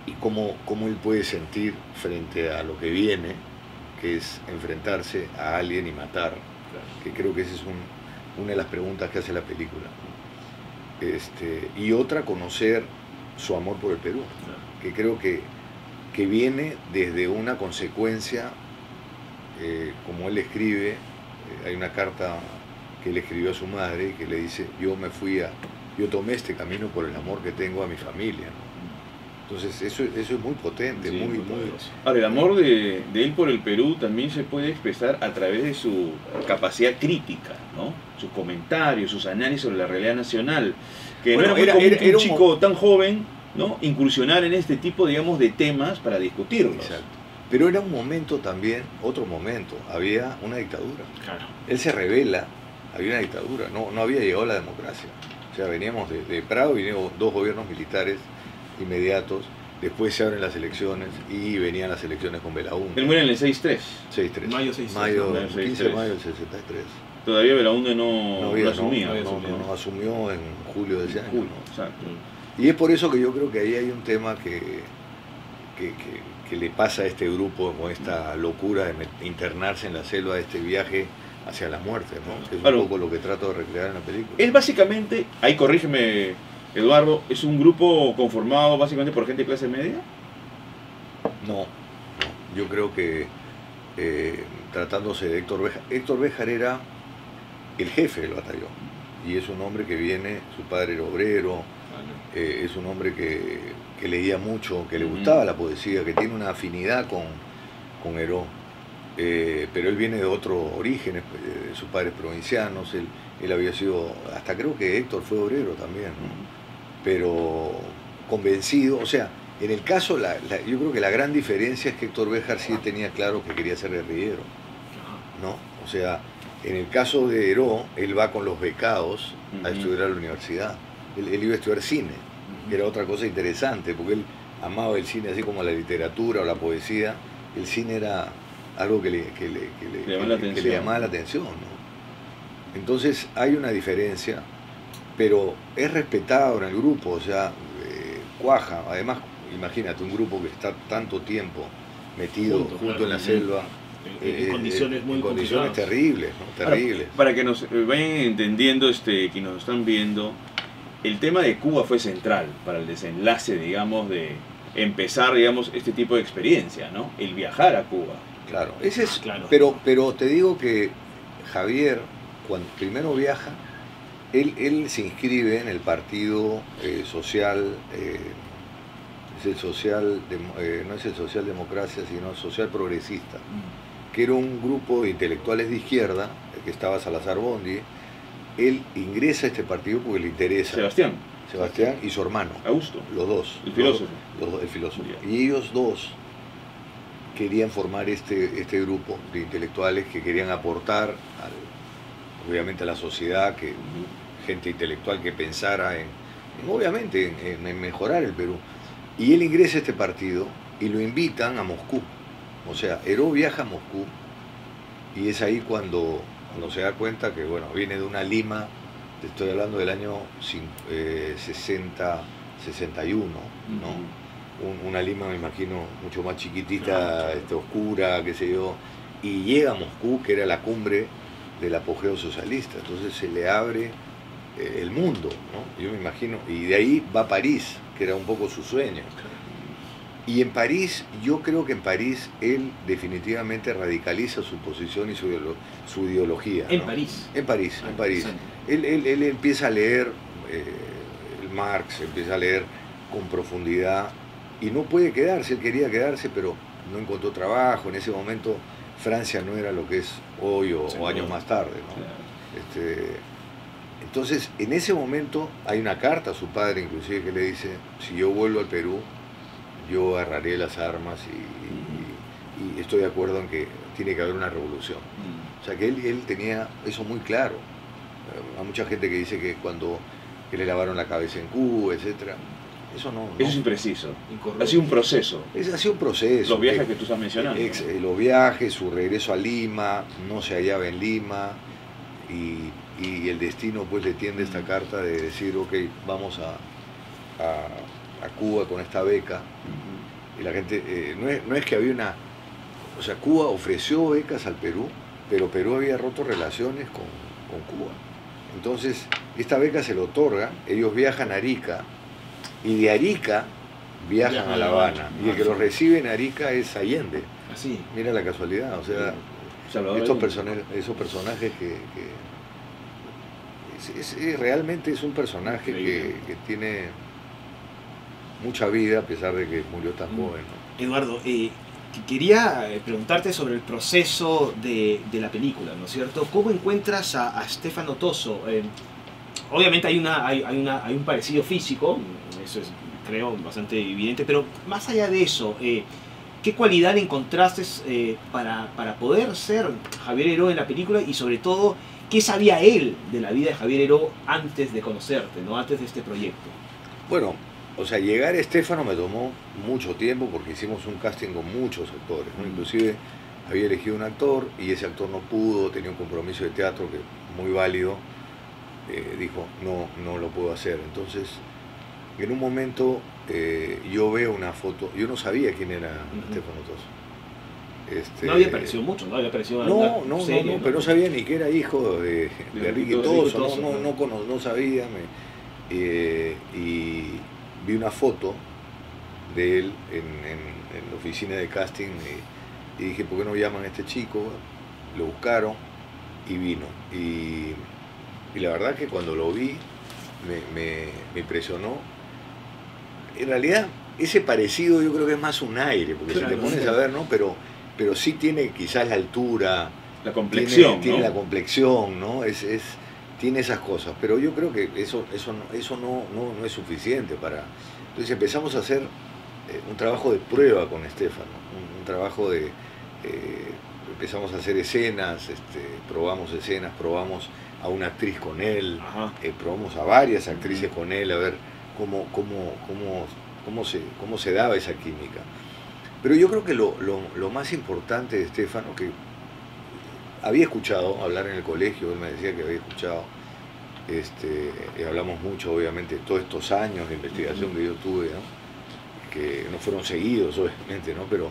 [SPEAKER 9] y cómo él puede sentir frente a lo que viene, que es enfrentarse a alguien y matar. Que creo que esa es una de las preguntas que hace la película. Y otra, conocer su amor por el Perú, que creo que viene desde una consecuencia, como él escribe, hay una carta que él escribió a su madre que le dice, yo tomé este camino por el amor que tengo a mi familia, ¿no? Entonces eso es muy potente, muy.
[SPEAKER 1] Ahora, el amor de él por el Perú también se puede expresar a través de su capacidad crítica, ¿no? Sus comentarios, sus análisis sobre la realidad nacional, que no era muy común un chico tan joven, ¿no? Incursionar en este tipo, digamos, de temas para discutirlos.
[SPEAKER 9] Exacto. Pero era un momento también, otro momento, había una dictadura.
[SPEAKER 2] Claro.
[SPEAKER 9] Él se revela, había una dictadura, no había llegado la democracia. O sea, veníamos de Prado, vinieron 2 gobiernos militares inmediatos, después se abren las elecciones y venían las elecciones con Belaúnde.
[SPEAKER 1] Él muere en el 6-3.
[SPEAKER 9] 6-3.
[SPEAKER 2] Mayo 6-3.
[SPEAKER 9] 15 de mayo del 63.
[SPEAKER 1] Todavía Belaúnde no asumía.
[SPEAKER 9] No asumió en julio de ese año.
[SPEAKER 1] Exacto.
[SPEAKER 9] Y es por eso que yo creo que ahí hay un tema que le pasa a este grupo con esta locura de internarse en la selva, de este viaje hacia la muerte, ¿no? Que es un poco lo que trato de recrear en la película.
[SPEAKER 1] Es básicamente, ahí corrígeme Eduardo, ¿es un grupo conformado básicamente por gente de clase media?
[SPEAKER 9] No. Yo creo que tratándose de Héctor Béjar era el jefe del batallón y es un hombre que viene, su padre era obrero, es un hombre que leía mucho, que le gustaba la poesía, que tiene una afinidad con Heró, pero él viene de otros orígenes, sus padres provincianos, él había sido, hasta creo que Héctor fue obrero también, ¿no? Pero convencido, o sea, En el caso, yo creo que la gran diferencia es que Héctor Béjar sí tenía claro que quería ser guerrillero, ¿no? O sea, en el caso de Heró, él va con los becados a estudiar a la universidad. Él iba a estudiar cine, que era otra cosa interesante, porque él amaba el cine así como la literatura o la poesía. El cine era algo que le llamaba la atención, ¿no? Entonces hay una diferencia, pero es respetado en el grupo, o sea, cuaja. Además, imagínate, un grupo que está tanto tiempo metido junto en la selva,
[SPEAKER 2] en condiciones muy
[SPEAKER 9] condiciones terribles, ¿no? Terribles.
[SPEAKER 1] Ahora, para que nos vayan entendiendo, que nos están viendo, el tema de Cuba fue central para el desenlace, digamos, de empezar, digamos, este tipo de experiencia, ¿no? El viajar a Cuba.
[SPEAKER 9] Claro, ese es,
[SPEAKER 2] claro.
[SPEAKER 9] Pero te digo que Javier, cuando primero viaja, él se inscribe en el partido social, es el social, no es el socialdemocracia, sino social progresista, que era un grupo de intelectuales de izquierda, que estaba Salazar Bondi. Él ingresa a este partido porque le interesa.
[SPEAKER 1] Sebastián
[SPEAKER 9] y su hermano.
[SPEAKER 1] Augusto.
[SPEAKER 9] Los dos.
[SPEAKER 1] El filósofo.
[SPEAKER 9] El filósofo. Y ellos dos querían formar este grupo de intelectuales que querían aportar, obviamente, a la sociedad, gente intelectual que pensara obviamente, en mejorar el Perú. Y él ingresa a este partido y lo invitan a Moscú. O sea, Heró viaja a Moscú y es ahí cuando se da cuenta que, bueno, viene de una Lima, te estoy hablando del año 60, 61, ¿no? Una Lima, me imagino, mucho más chiquitita, oscura, qué sé yo, y llega a Moscú, que era la cumbre del apogeo socialista. Entonces se le abre el mundo, ¿no? Yo me imagino, y de ahí va a París, que era un poco su sueño. Y en París, yo creo que en París él definitivamente radicaliza su posición y su ideología, ¿no?
[SPEAKER 2] ¿En París?
[SPEAKER 9] En París, en París. Él empieza a leer el Marx, empieza a leer con profundidad y no puede quedarse. Él quería quedarse, pero no encontró trabajo. En ese momento Francia no era lo que es hoy o años más tarde, ¿no? Claro. Entonces, en ese momento hay una carta a su padre, inclusive, que le dice: si yo vuelvo al Perú, yo agarraré las armas y estoy de acuerdo en que tiene que haber una revolución. O sea que él tenía eso muy claro. Hay mucha gente que dice que cuando le lavaron la cabeza en Cuba, etcétera. Eso no.
[SPEAKER 1] Eso es impreciso. Ha sido un proceso.
[SPEAKER 9] Ha sido un proceso.
[SPEAKER 1] Los viajes que tú estás mencionando.
[SPEAKER 9] Los viajes, su regreso a Lima, no se hallaba en Lima y el destino pues le tiende esta carta de decir: ok, vamos a Cuba con esta beca. Y la gente, no es que había una... O sea, Cuba ofreció becas al Perú, pero Perú había roto relaciones con Cuba. Entonces, esta beca se le otorga, ellos viajan a Arica, y de Arica viajan a La Habana. Y el que los recibe en Arica es Allende.
[SPEAKER 2] Así.
[SPEAKER 9] Mira la casualidad, o sea, esos personajes que realmente es un personaje que tiene mucha vida a pesar de que murió tan joven, ¿no?
[SPEAKER 2] Eduardo, quería preguntarte sobre el proceso de la película, ¿no es cierto? ¿Cómo encuentras a Stefano Toso? Obviamente hay un parecido físico, eso es, creo, bastante evidente, pero más allá de eso, ¿qué cualidad encontraste para poder ser Javier Heró en la película? Y sobre todo, ¿qué sabía él de la vida de Javier Heró antes de conocerte, ¿no? Antes de este proyecto?
[SPEAKER 9] Bueno, o sea, llegar a Stefano me tomó mucho tiempo porque hicimos un casting con muchos actores, ¿no? Inclusive había elegido un actor y ese actor no pudo, tenía un compromiso de teatro que muy válido, dijo, no lo puedo hacer. Entonces, en un momento yo veo una foto, yo no sabía quién era Stefano Toso.
[SPEAKER 2] No había aparecido mucho, no había aparecido
[SPEAKER 9] no, pero no sabía ni que era hijo de Ricky Toso, no sabía. Y vi una foto de él en la oficina de casting y dije, ¿por qué no llaman a este chico? Lo buscaron y vino. Y la verdad que cuando lo vi me impresionó. En realidad, ese parecido yo creo que es más un aire, porque claro, si te pones a ver, ¿no? Pero sí tiene quizás la altura,
[SPEAKER 1] la complexión,
[SPEAKER 9] tiene
[SPEAKER 1] ¿no?
[SPEAKER 9] la complexión, ¿no? Tiene esas cosas, pero yo creo que eso no es suficiente para... Entonces empezamos a hacer un trabajo de prueba con Stefano, un trabajo de... empezamos a hacer escenas, probamos escenas, probamos a una actriz con él, probamos a varias actrices con él, a ver cómo se daba esa química. Pero yo creo que lo más importante de Stefano, que había escuchado hablar en el colegio, él me decía que había escuchado, y hablamos mucho obviamente todos estos años de investigación que yo tuve, ¿no? Que no fueron seguidos obviamente, ¿no? Pero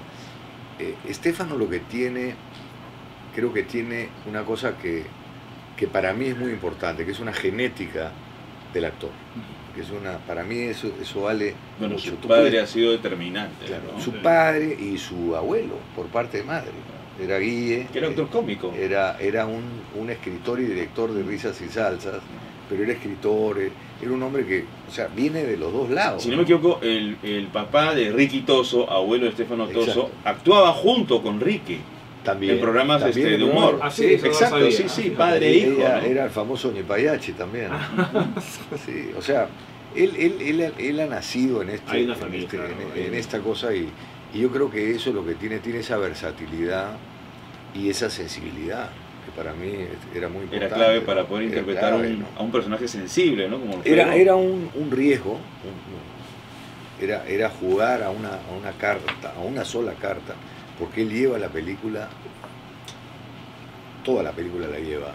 [SPEAKER 9] Stefano lo que tiene, creo que tiene una cosa que para mí es muy importante, que es una genética del actor. Que es para mí eso vale
[SPEAKER 1] bueno,
[SPEAKER 9] mucho.
[SPEAKER 1] Su padre ha sido determinante.
[SPEAKER 9] Claro,
[SPEAKER 1] ¿no?
[SPEAKER 9] Su padre y su abuelo, por parte de madre. Era Guille.
[SPEAKER 1] Que era actor cómico.
[SPEAKER 9] Era un escritor y director de Risas y Salsas, pero era escritor, era un hombre que, o sea, viene de los dos lados.
[SPEAKER 1] Si no me equivoco, el papá de Ricky Toso, abuelo de Stefano Toso, actuaba junto con Ricky.
[SPEAKER 9] También,
[SPEAKER 1] en programas de humor.
[SPEAKER 2] Ah, sí,
[SPEAKER 9] exacto,
[SPEAKER 2] no
[SPEAKER 9] sí,
[SPEAKER 1] padre e hijo.
[SPEAKER 9] Era el famoso Ñepayachi también. Sí, o sea, él ha nacido en esta cosa y yo creo que eso es lo que tiene esa versatilidad y esa sensibilidad, que para mí era muy importante.
[SPEAKER 1] Era clave para poder interpretar a un personaje sensible, ¿no? Como
[SPEAKER 9] era un riesgo, era jugar a una carta, a una sola carta, porque él lleva la película, toda la película la lleva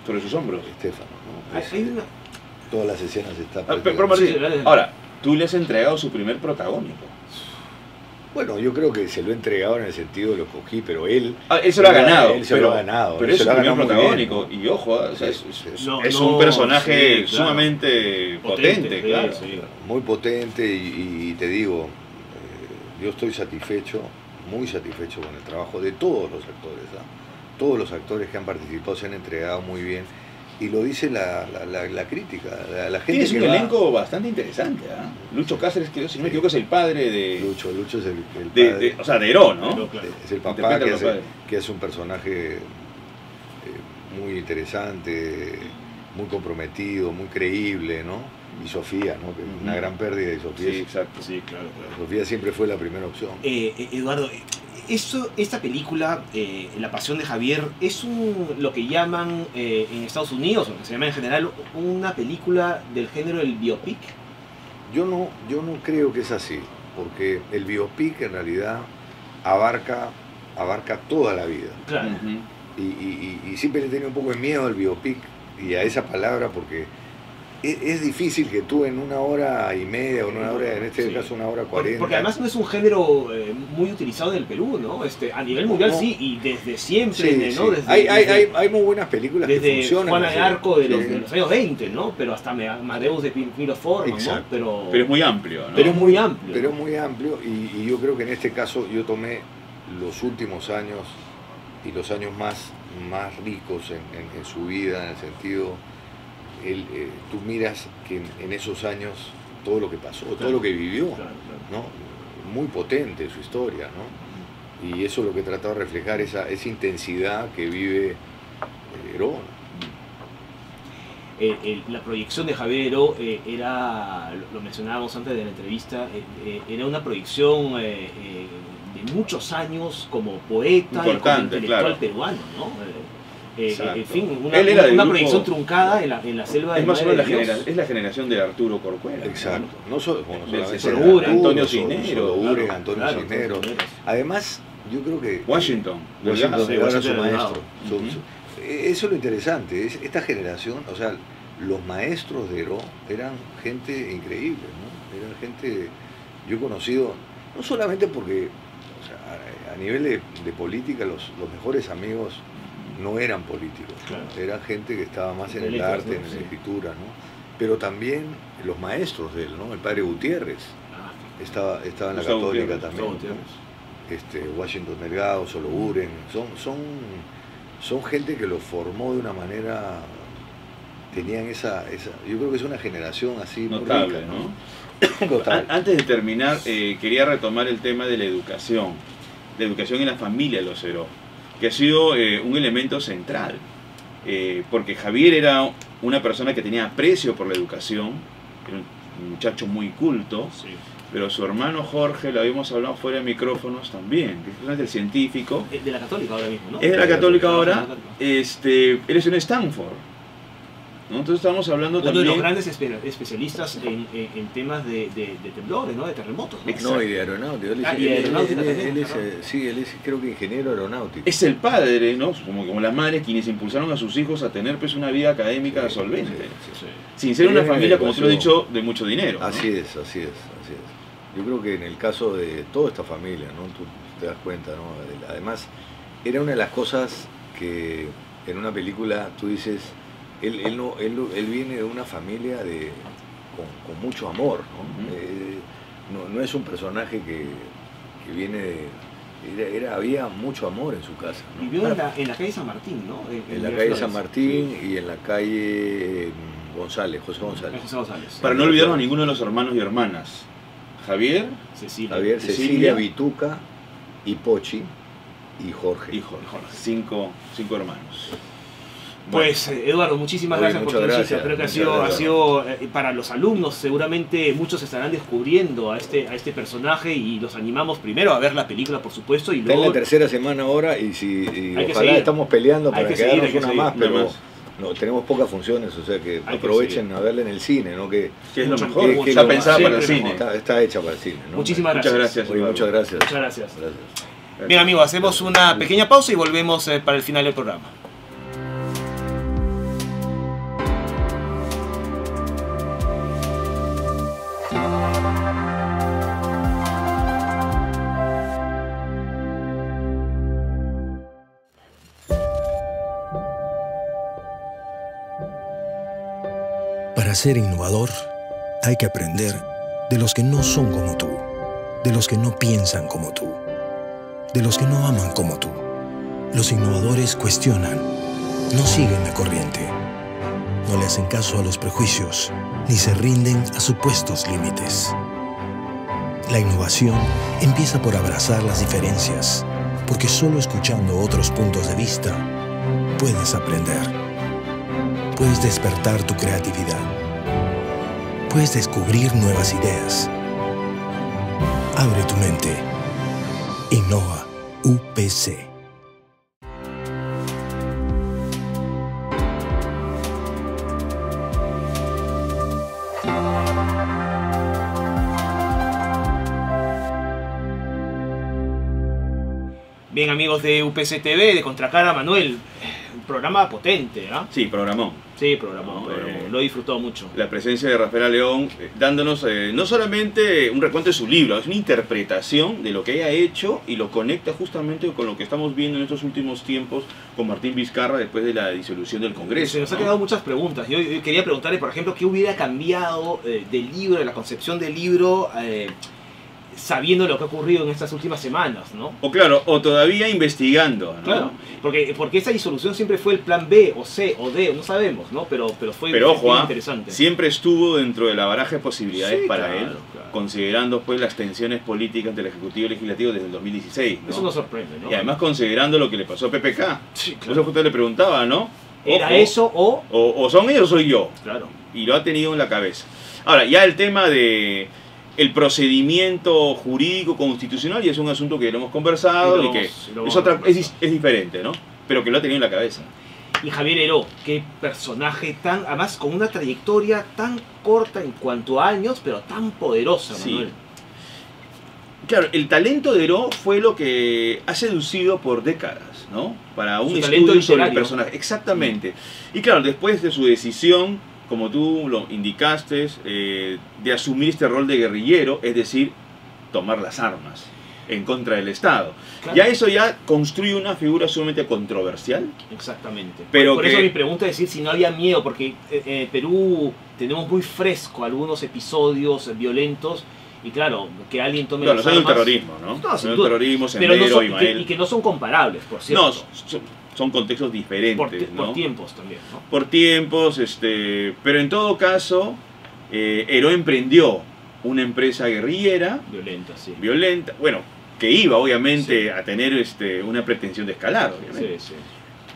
[SPEAKER 1] sobre sus hombros.
[SPEAKER 9] Stefano, ¿no? Todas las escenas están...
[SPEAKER 1] Ahora, tú le has entregado su primer protagónico.
[SPEAKER 9] Bueno, yo creo que se lo he entregado en el sentido de lo cogí, pero él...
[SPEAKER 1] él se lo ha ganado.
[SPEAKER 9] Él se lo ha ganado.
[SPEAKER 1] Pero es su primer protagónico. Y ojo, es un personaje sumamente potente, claro.
[SPEAKER 9] Sí. Muy potente y te digo, yo estoy satisfecho, muy satisfecho con el trabajo de todos los actores. Todos los actores que han participado se han entregado muy bien. Y lo dice la crítica, la gente.
[SPEAKER 1] Tienes un elenco bastante interesante, Lucho Cáceres, que si no me equivoco es el padre de...
[SPEAKER 9] Lucho es el padre.
[SPEAKER 1] O sea, de Heró, ¿no?
[SPEAKER 9] Es el papá que hace un personaje muy interesante, muy comprometido, muy creíble, ¿no? Y Sofía, ¿no? Que es una gran pérdida de Sofía.
[SPEAKER 1] Sí, exacto. Sí, claro.
[SPEAKER 9] Sofía siempre fue la primera opción.
[SPEAKER 2] Eduardo, esta película, La Pasión de Javier, es lo que llaman en Estados Unidos, o lo que se llama en general, una película del género del biopic.
[SPEAKER 9] Yo no creo que es así, porque el biopic en realidad abarca toda la vida.
[SPEAKER 2] Claro.
[SPEAKER 9] Y siempre le he tenido un poco de miedo al biopic y a esa palabra, porque es difícil que tú en 1 hora y media, o en 1 hora, en este caso 1 hora 40...
[SPEAKER 2] Porque además no es un género muy utilizado en el Perú, ¿no? A nivel mundial sí, y desde siempre, ¿no?
[SPEAKER 9] Hay muy buenas películas
[SPEAKER 2] desde
[SPEAKER 9] que funcionan.
[SPEAKER 2] Juana de Arco de los años 20, ¿no? Pero hasta Amadeus de Milo Forman, ¿no?
[SPEAKER 1] Pero es muy amplio, ¿no?
[SPEAKER 2] Pero es muy amplio.
[SPEAKER 9] Pero es muy amplio y yo creo que en este caso yo tomé los últimos años y los años más ricos en su vida, en el sentido... tú miras que en esos años todo lo que pasó, todo lo que vivió, ¿no? Muy potente su historia, ¿no? Y eso es lo que he tratado de reflejar, esa intensidad que vive Heró.
[SPEAKER 2] La proyección de Javier Heró era, lo mencionábamos antes de la entrevista, era una proyección de muchos años como poeta y como intelectual peruano, ¿no? En fin, una proyección truncada en la selva de
[SPEAKER 1] más o menos es la generación de Arturo Corcuera.
[SPEAKER 9] Exacto. No solamente
[SPEAKER 1] Antonio Cisneros.
[SPEAKER 9] Antonio Cisneros. Además, yo creo que...
[SPEAKER 1] Washington
[SPEAKER 9] era su maestro. Eso es lo interesante. Esta generación, o sea, los maestros de Heró eran gente increíble, ¿no? Eran gente... Yo he conocido, no solamente porque, o sea, a nivel de política, los mejores amigos no eran políticos, eran gente que estaba más en el arte, en la escritura, ¿no? Pero también los maestros de él, ¿no? El padre Gutiérrez estaba en la Católica también, ¿no? Washington Delgado, Solo Buren, son gente que lo formó de una manera, tenían esa yo creo que es una generación así
[SPEAKER 1] notable,
[SPEAKER 9] rica, ¿no?
[SPEAKER 1] Antes de terminar, quería retomar el tema de la educación en la familia de los Heró, que ha sido un elemento central, porque Javier era una persona que tenía aprecio por la educación, era un muchacho muy culto, pero su hermano Jorge, lo habíamos hablado fuera de micrófonos también, que es el científico.
[SPEAKER 2] De la Católica ahora mismo, ¿no?
[SPEAKER 1] Es de la Católica ahora. Él es en Stanford, ¿no? Entonces estamos hablando
[SPEAKER 2] uno
[SPEAKER 1] también...
[SPEAKER 2] de los grandes especialistas en temas de temblores, ¿no? De terremotos, ¿no?
[SPEAKER 9] No, y de aeronáutica. Él es creo que ingeniero aeronáutico.
[SPEAKER 1] Es el padre, ¿no? Como las madres quienes impulsaron a sus hijos a tener pues una vida académica solvente. Sin ser una familia, como tú lo has dicho, de mucho dinero, ¿no?
[SPEAKER 9] Así es. Yo creo que en el caso de toda esta familia, ¿no? Tú te das cuenta, ¿no? Además, era una de las cosas que en una película tú dices, él viene de una familia con mucho amor, ¿no? No es un personaje que viene de... había mucho amor en su casa, ¿no?
[SPEAKER 2] Vivió en la calle San Martín, ¿no?
[SPEAKER 9] En la calle San Martín y en la calle José González.
[SPEAKER 1] Para no olvidarnos a ninguno de los hermanos y hermanas. Javier,
[SPEAKER 9] Cecilia, Vituca, y Pochi y Jorge.
[SPEAKER 1] 5 hermanos.
[SPEAKER 2] Pues Eduardo, muchísimas gracias por tu visita. Creo que ha sido para los alumnos, seguramente muchos estarán descubriendo a este personaje y los animamos primero a ver la película, por supuesto, y luego...
[SPEAKER 9] Está en la tercera semana ahora y ojalá estamos peleando para quedarnos una más, pero no, tenemos pocas funciones, o sea que aprovechen a verla en el cine, ¿no? Que
[SPEAKER 1] es lo mejor, está pensada para el cine.
[SPEAKER 9] Está hecha para el cine, ¿no?
[SPEAKER 2] Muchísimas gracias.
[SPEAKER 9] Muchas gracias.
[SPEAKER 2] Muchas gracias. Bien amigos, hacemos una pequeña pausa y volvemos para el final del programa.
[SPEAKER 3] Para ser innovador, hay que aprender de los que no son como tú, de los que no piensan como tú, de los que no aman como tú. Los innovadores cuestionan, no siguen la corriente, no le hacen caso a los prejuicios, ni se rinden a supuestos límites. La innovación empieza por abrazar las diferencias, porque solo escuchando otros puntos de vista puedes aprender. Puedes despertar tu creatividad. Puedes descubrir nuevas ideas. Abre tu mente. Innova UPC.
[SPEAKER 2] Bien amigos de UPC TV, de Contracara, Manuel, un programa potente, ¿ah?
[SPEAKER 1] Sí, programón.
[SPEAKER 2] Sí, programón. Lo he disfrutado mucho. La
[SPEAKER 1] presencia de Rafaela León dándonos no solamente un recuento de su libro, es una interpretación de lo que ella ha hecho y lo conecta justamente con lo que estamos viendo en estos últimos tiempos con Martín Vizcarra después de la disolución del Congreso.
[SPEAKER 2] Se nos ha quedado muchas preguntas. Yo quería preguntarle, por ejemplo, qué hubiera cambiado del libro, de la concepción del libro, sabiendo lo que ha ocurrido en estas últimas semanas, ¿no?
[SPEAKER 1] O todavía investigando, ¿no?
[SPEAKER 2] Claro, porque esa disolución siempre fue el plan B, o C, o D, no sabemos, ¿no? Pero fue
[SPEAKER 1] ojo,
[SPEAKER 2] interesante.
[SPEAKER 1] Siempre estuvo dentro de la baraja de posibilidades para él,
[SPEAKER 2] claro.
[SPEAKER 1] Considerando pues las tensiones políticas del Ejecutivo y Legislativo desde el 2016, ¿no?
[SPEAKER 2] Eso nos sorprende, ¿no?
[SPEAKER 1] Y además considerando lo que le pasó a PPK.
[SPEAKER 2] Sí, claro.
[SPEAKER 1] Eso que usted le preguntaba, ¿no?
[SPEAKER 2] ¿Era eso
[SPEAKER 1] o son ellos o soy yo?
[SPEAKER 2] Claro.
[SPEAKER 1] Y lo ha tenido en la cabeza. Ahora, ya el tema de... el jurídico constitucional, y es un asunto que lo hemos conversado y que es diferente, ¿no? Pero que lo ha tenido en la cabeza.
[SPEAKER 2] Y Javier Heró, qué personaje tan, además con una trayectoria tan corta en cuanto a años, pero tan poderosa, Manuel.
[SPEAKER 1] Claro, el talento de Heró fue lo que ha seducido por décadas, ¿no? Para un estudio sobre el personaje. Exactamente. Y claro, después de su decisión, como tú lo indicaste, de asumir este rol de guerrillero, es decir, tomar las armas en contra del Estado. Claro. Ya eso ya construye una figura sumamente controversial.
[SPEAKER 2] Exactamente.
[SPEAKER 1] Pero
[SPEAKER 2] por eso mi pregunta es decir si no había miedo, porque en Perú tenemos muy fresco algunos episodios violentos, y claro, que alguien tome las armas...
[SPEAKER 1] el terrorismo, ¿no?
[SPEAKER 2] No,
[SPEAKER 1] el terrorismo, Sendero, Imael.
[SPEAKER 2] Y que no son comparables, por cierto.
[SPEAKER 1] No, son contextos diferentes, ¿no?
[SPEAKER 2] Por tiempos también, ¿no?
[SPEAKER 1] Por tiempos, pero en todo caso, Heró emprendió una empresa guerrillera. Violenta, bueno, que iba obviamente a tener una pretensión de escalar, obviamente.
[SPEAKER 2] Sí.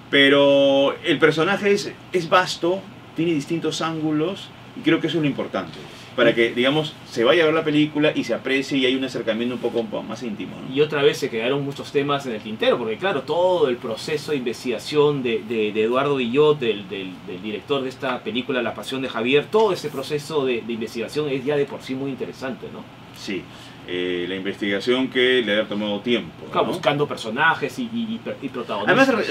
[SPEAKER 1] Pero el personaje es vasto, tiene distintos ángulos, y creo que eso es lo importante. para que, digamos, se vaya a ver la película y se aprecie y hay un acercamiento un poco más íntimo, ¿no?
[SPEAKER 2] Y otra vez se quedaron muchos temas en el tintero, porque claro, todo el proceso de investigación de Eduardo Guillot, del director de esta película La Pasión de Javier, todo ese proceso de investigación es ya de por sí muy interesante, ¿no?
[SPEAKER 1] Sí, la investigación que le ha tomado tiempo,
[SPEAKER 2] Claro,
[SPEAKER 1] ¿no?
[SPEAKER 2] buscando personajes y protagonistas.
[SPEAKER 1] Además,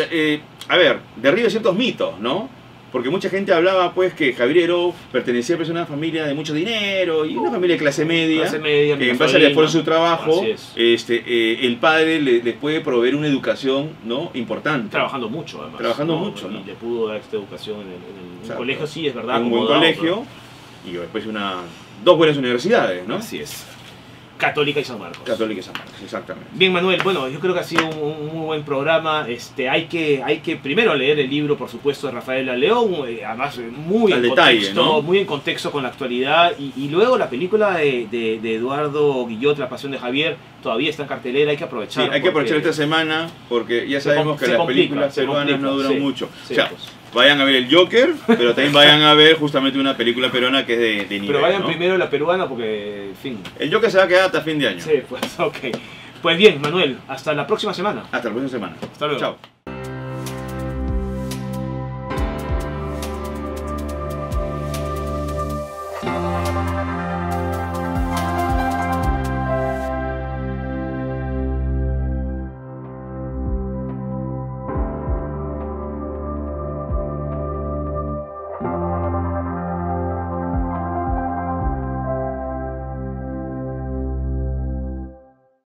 [SPEAKER 1] a ver, derriba ciertos mitos, ¿no? Porque mucha gente hablaba pues que Javier Heró pertenecía pues, a una familia de mucho dinero y una familia de clase media, que en base al esfuerzo de su trabajo, el padre le puede proveer una educación, ¿no? Importante.
[SPEAKER 2] Trabajando mucho, además.
[SPEAKER 1] Trabajando mucho, ¿no?
[SPEAKER 2] Y le pudo dar esta educación en un colegio, sí, es verdad.
[SPEAKER 1] En un buen colegio y después dos buenas universidades, ¿no?
[SPEAKER 2] Así es. Católica y San Marcos.
[SPEAKER 1] Católica y San Marcos, exactamente.
[SPEAKER 2] Bien, Manuel, bueno, yo creo que ha sido un muy buen programa. Hay que primero leer el libro, por supuesto, de Rafaela León, además muy en contexto, ¿no? Muy en contexto con la actualidad, y luego la película de Eduardo Guillot, La Pasión de Javier, todavía está en cartelera, hay que aprovechar.
[SPEAKER 1] Sí, hay que aprovechar esta semana porque ya sabemos que las películas peruanas no duran mucho.
[SPEAKER 2] Sí,
[SPEAKER 1] o sea, vayan a ver el Joker, pero también vayan a ver justamente una película peruana que es de nivel.
[SPEAKER 2] Pero vayan, ¿no?, primero la peruana porque, en fin.
[SPEAKER 1] El Joker se va a quedar hasta fin de año.
[SPEAKER 2] Sí, pues ok. Pues bien, Manuel, hasta la próxima semana.
[SPEAKER 1] Hasta la próxima semana.
[SPEAKER 2] Hasta luego.
[SPEAKER 1] Chao.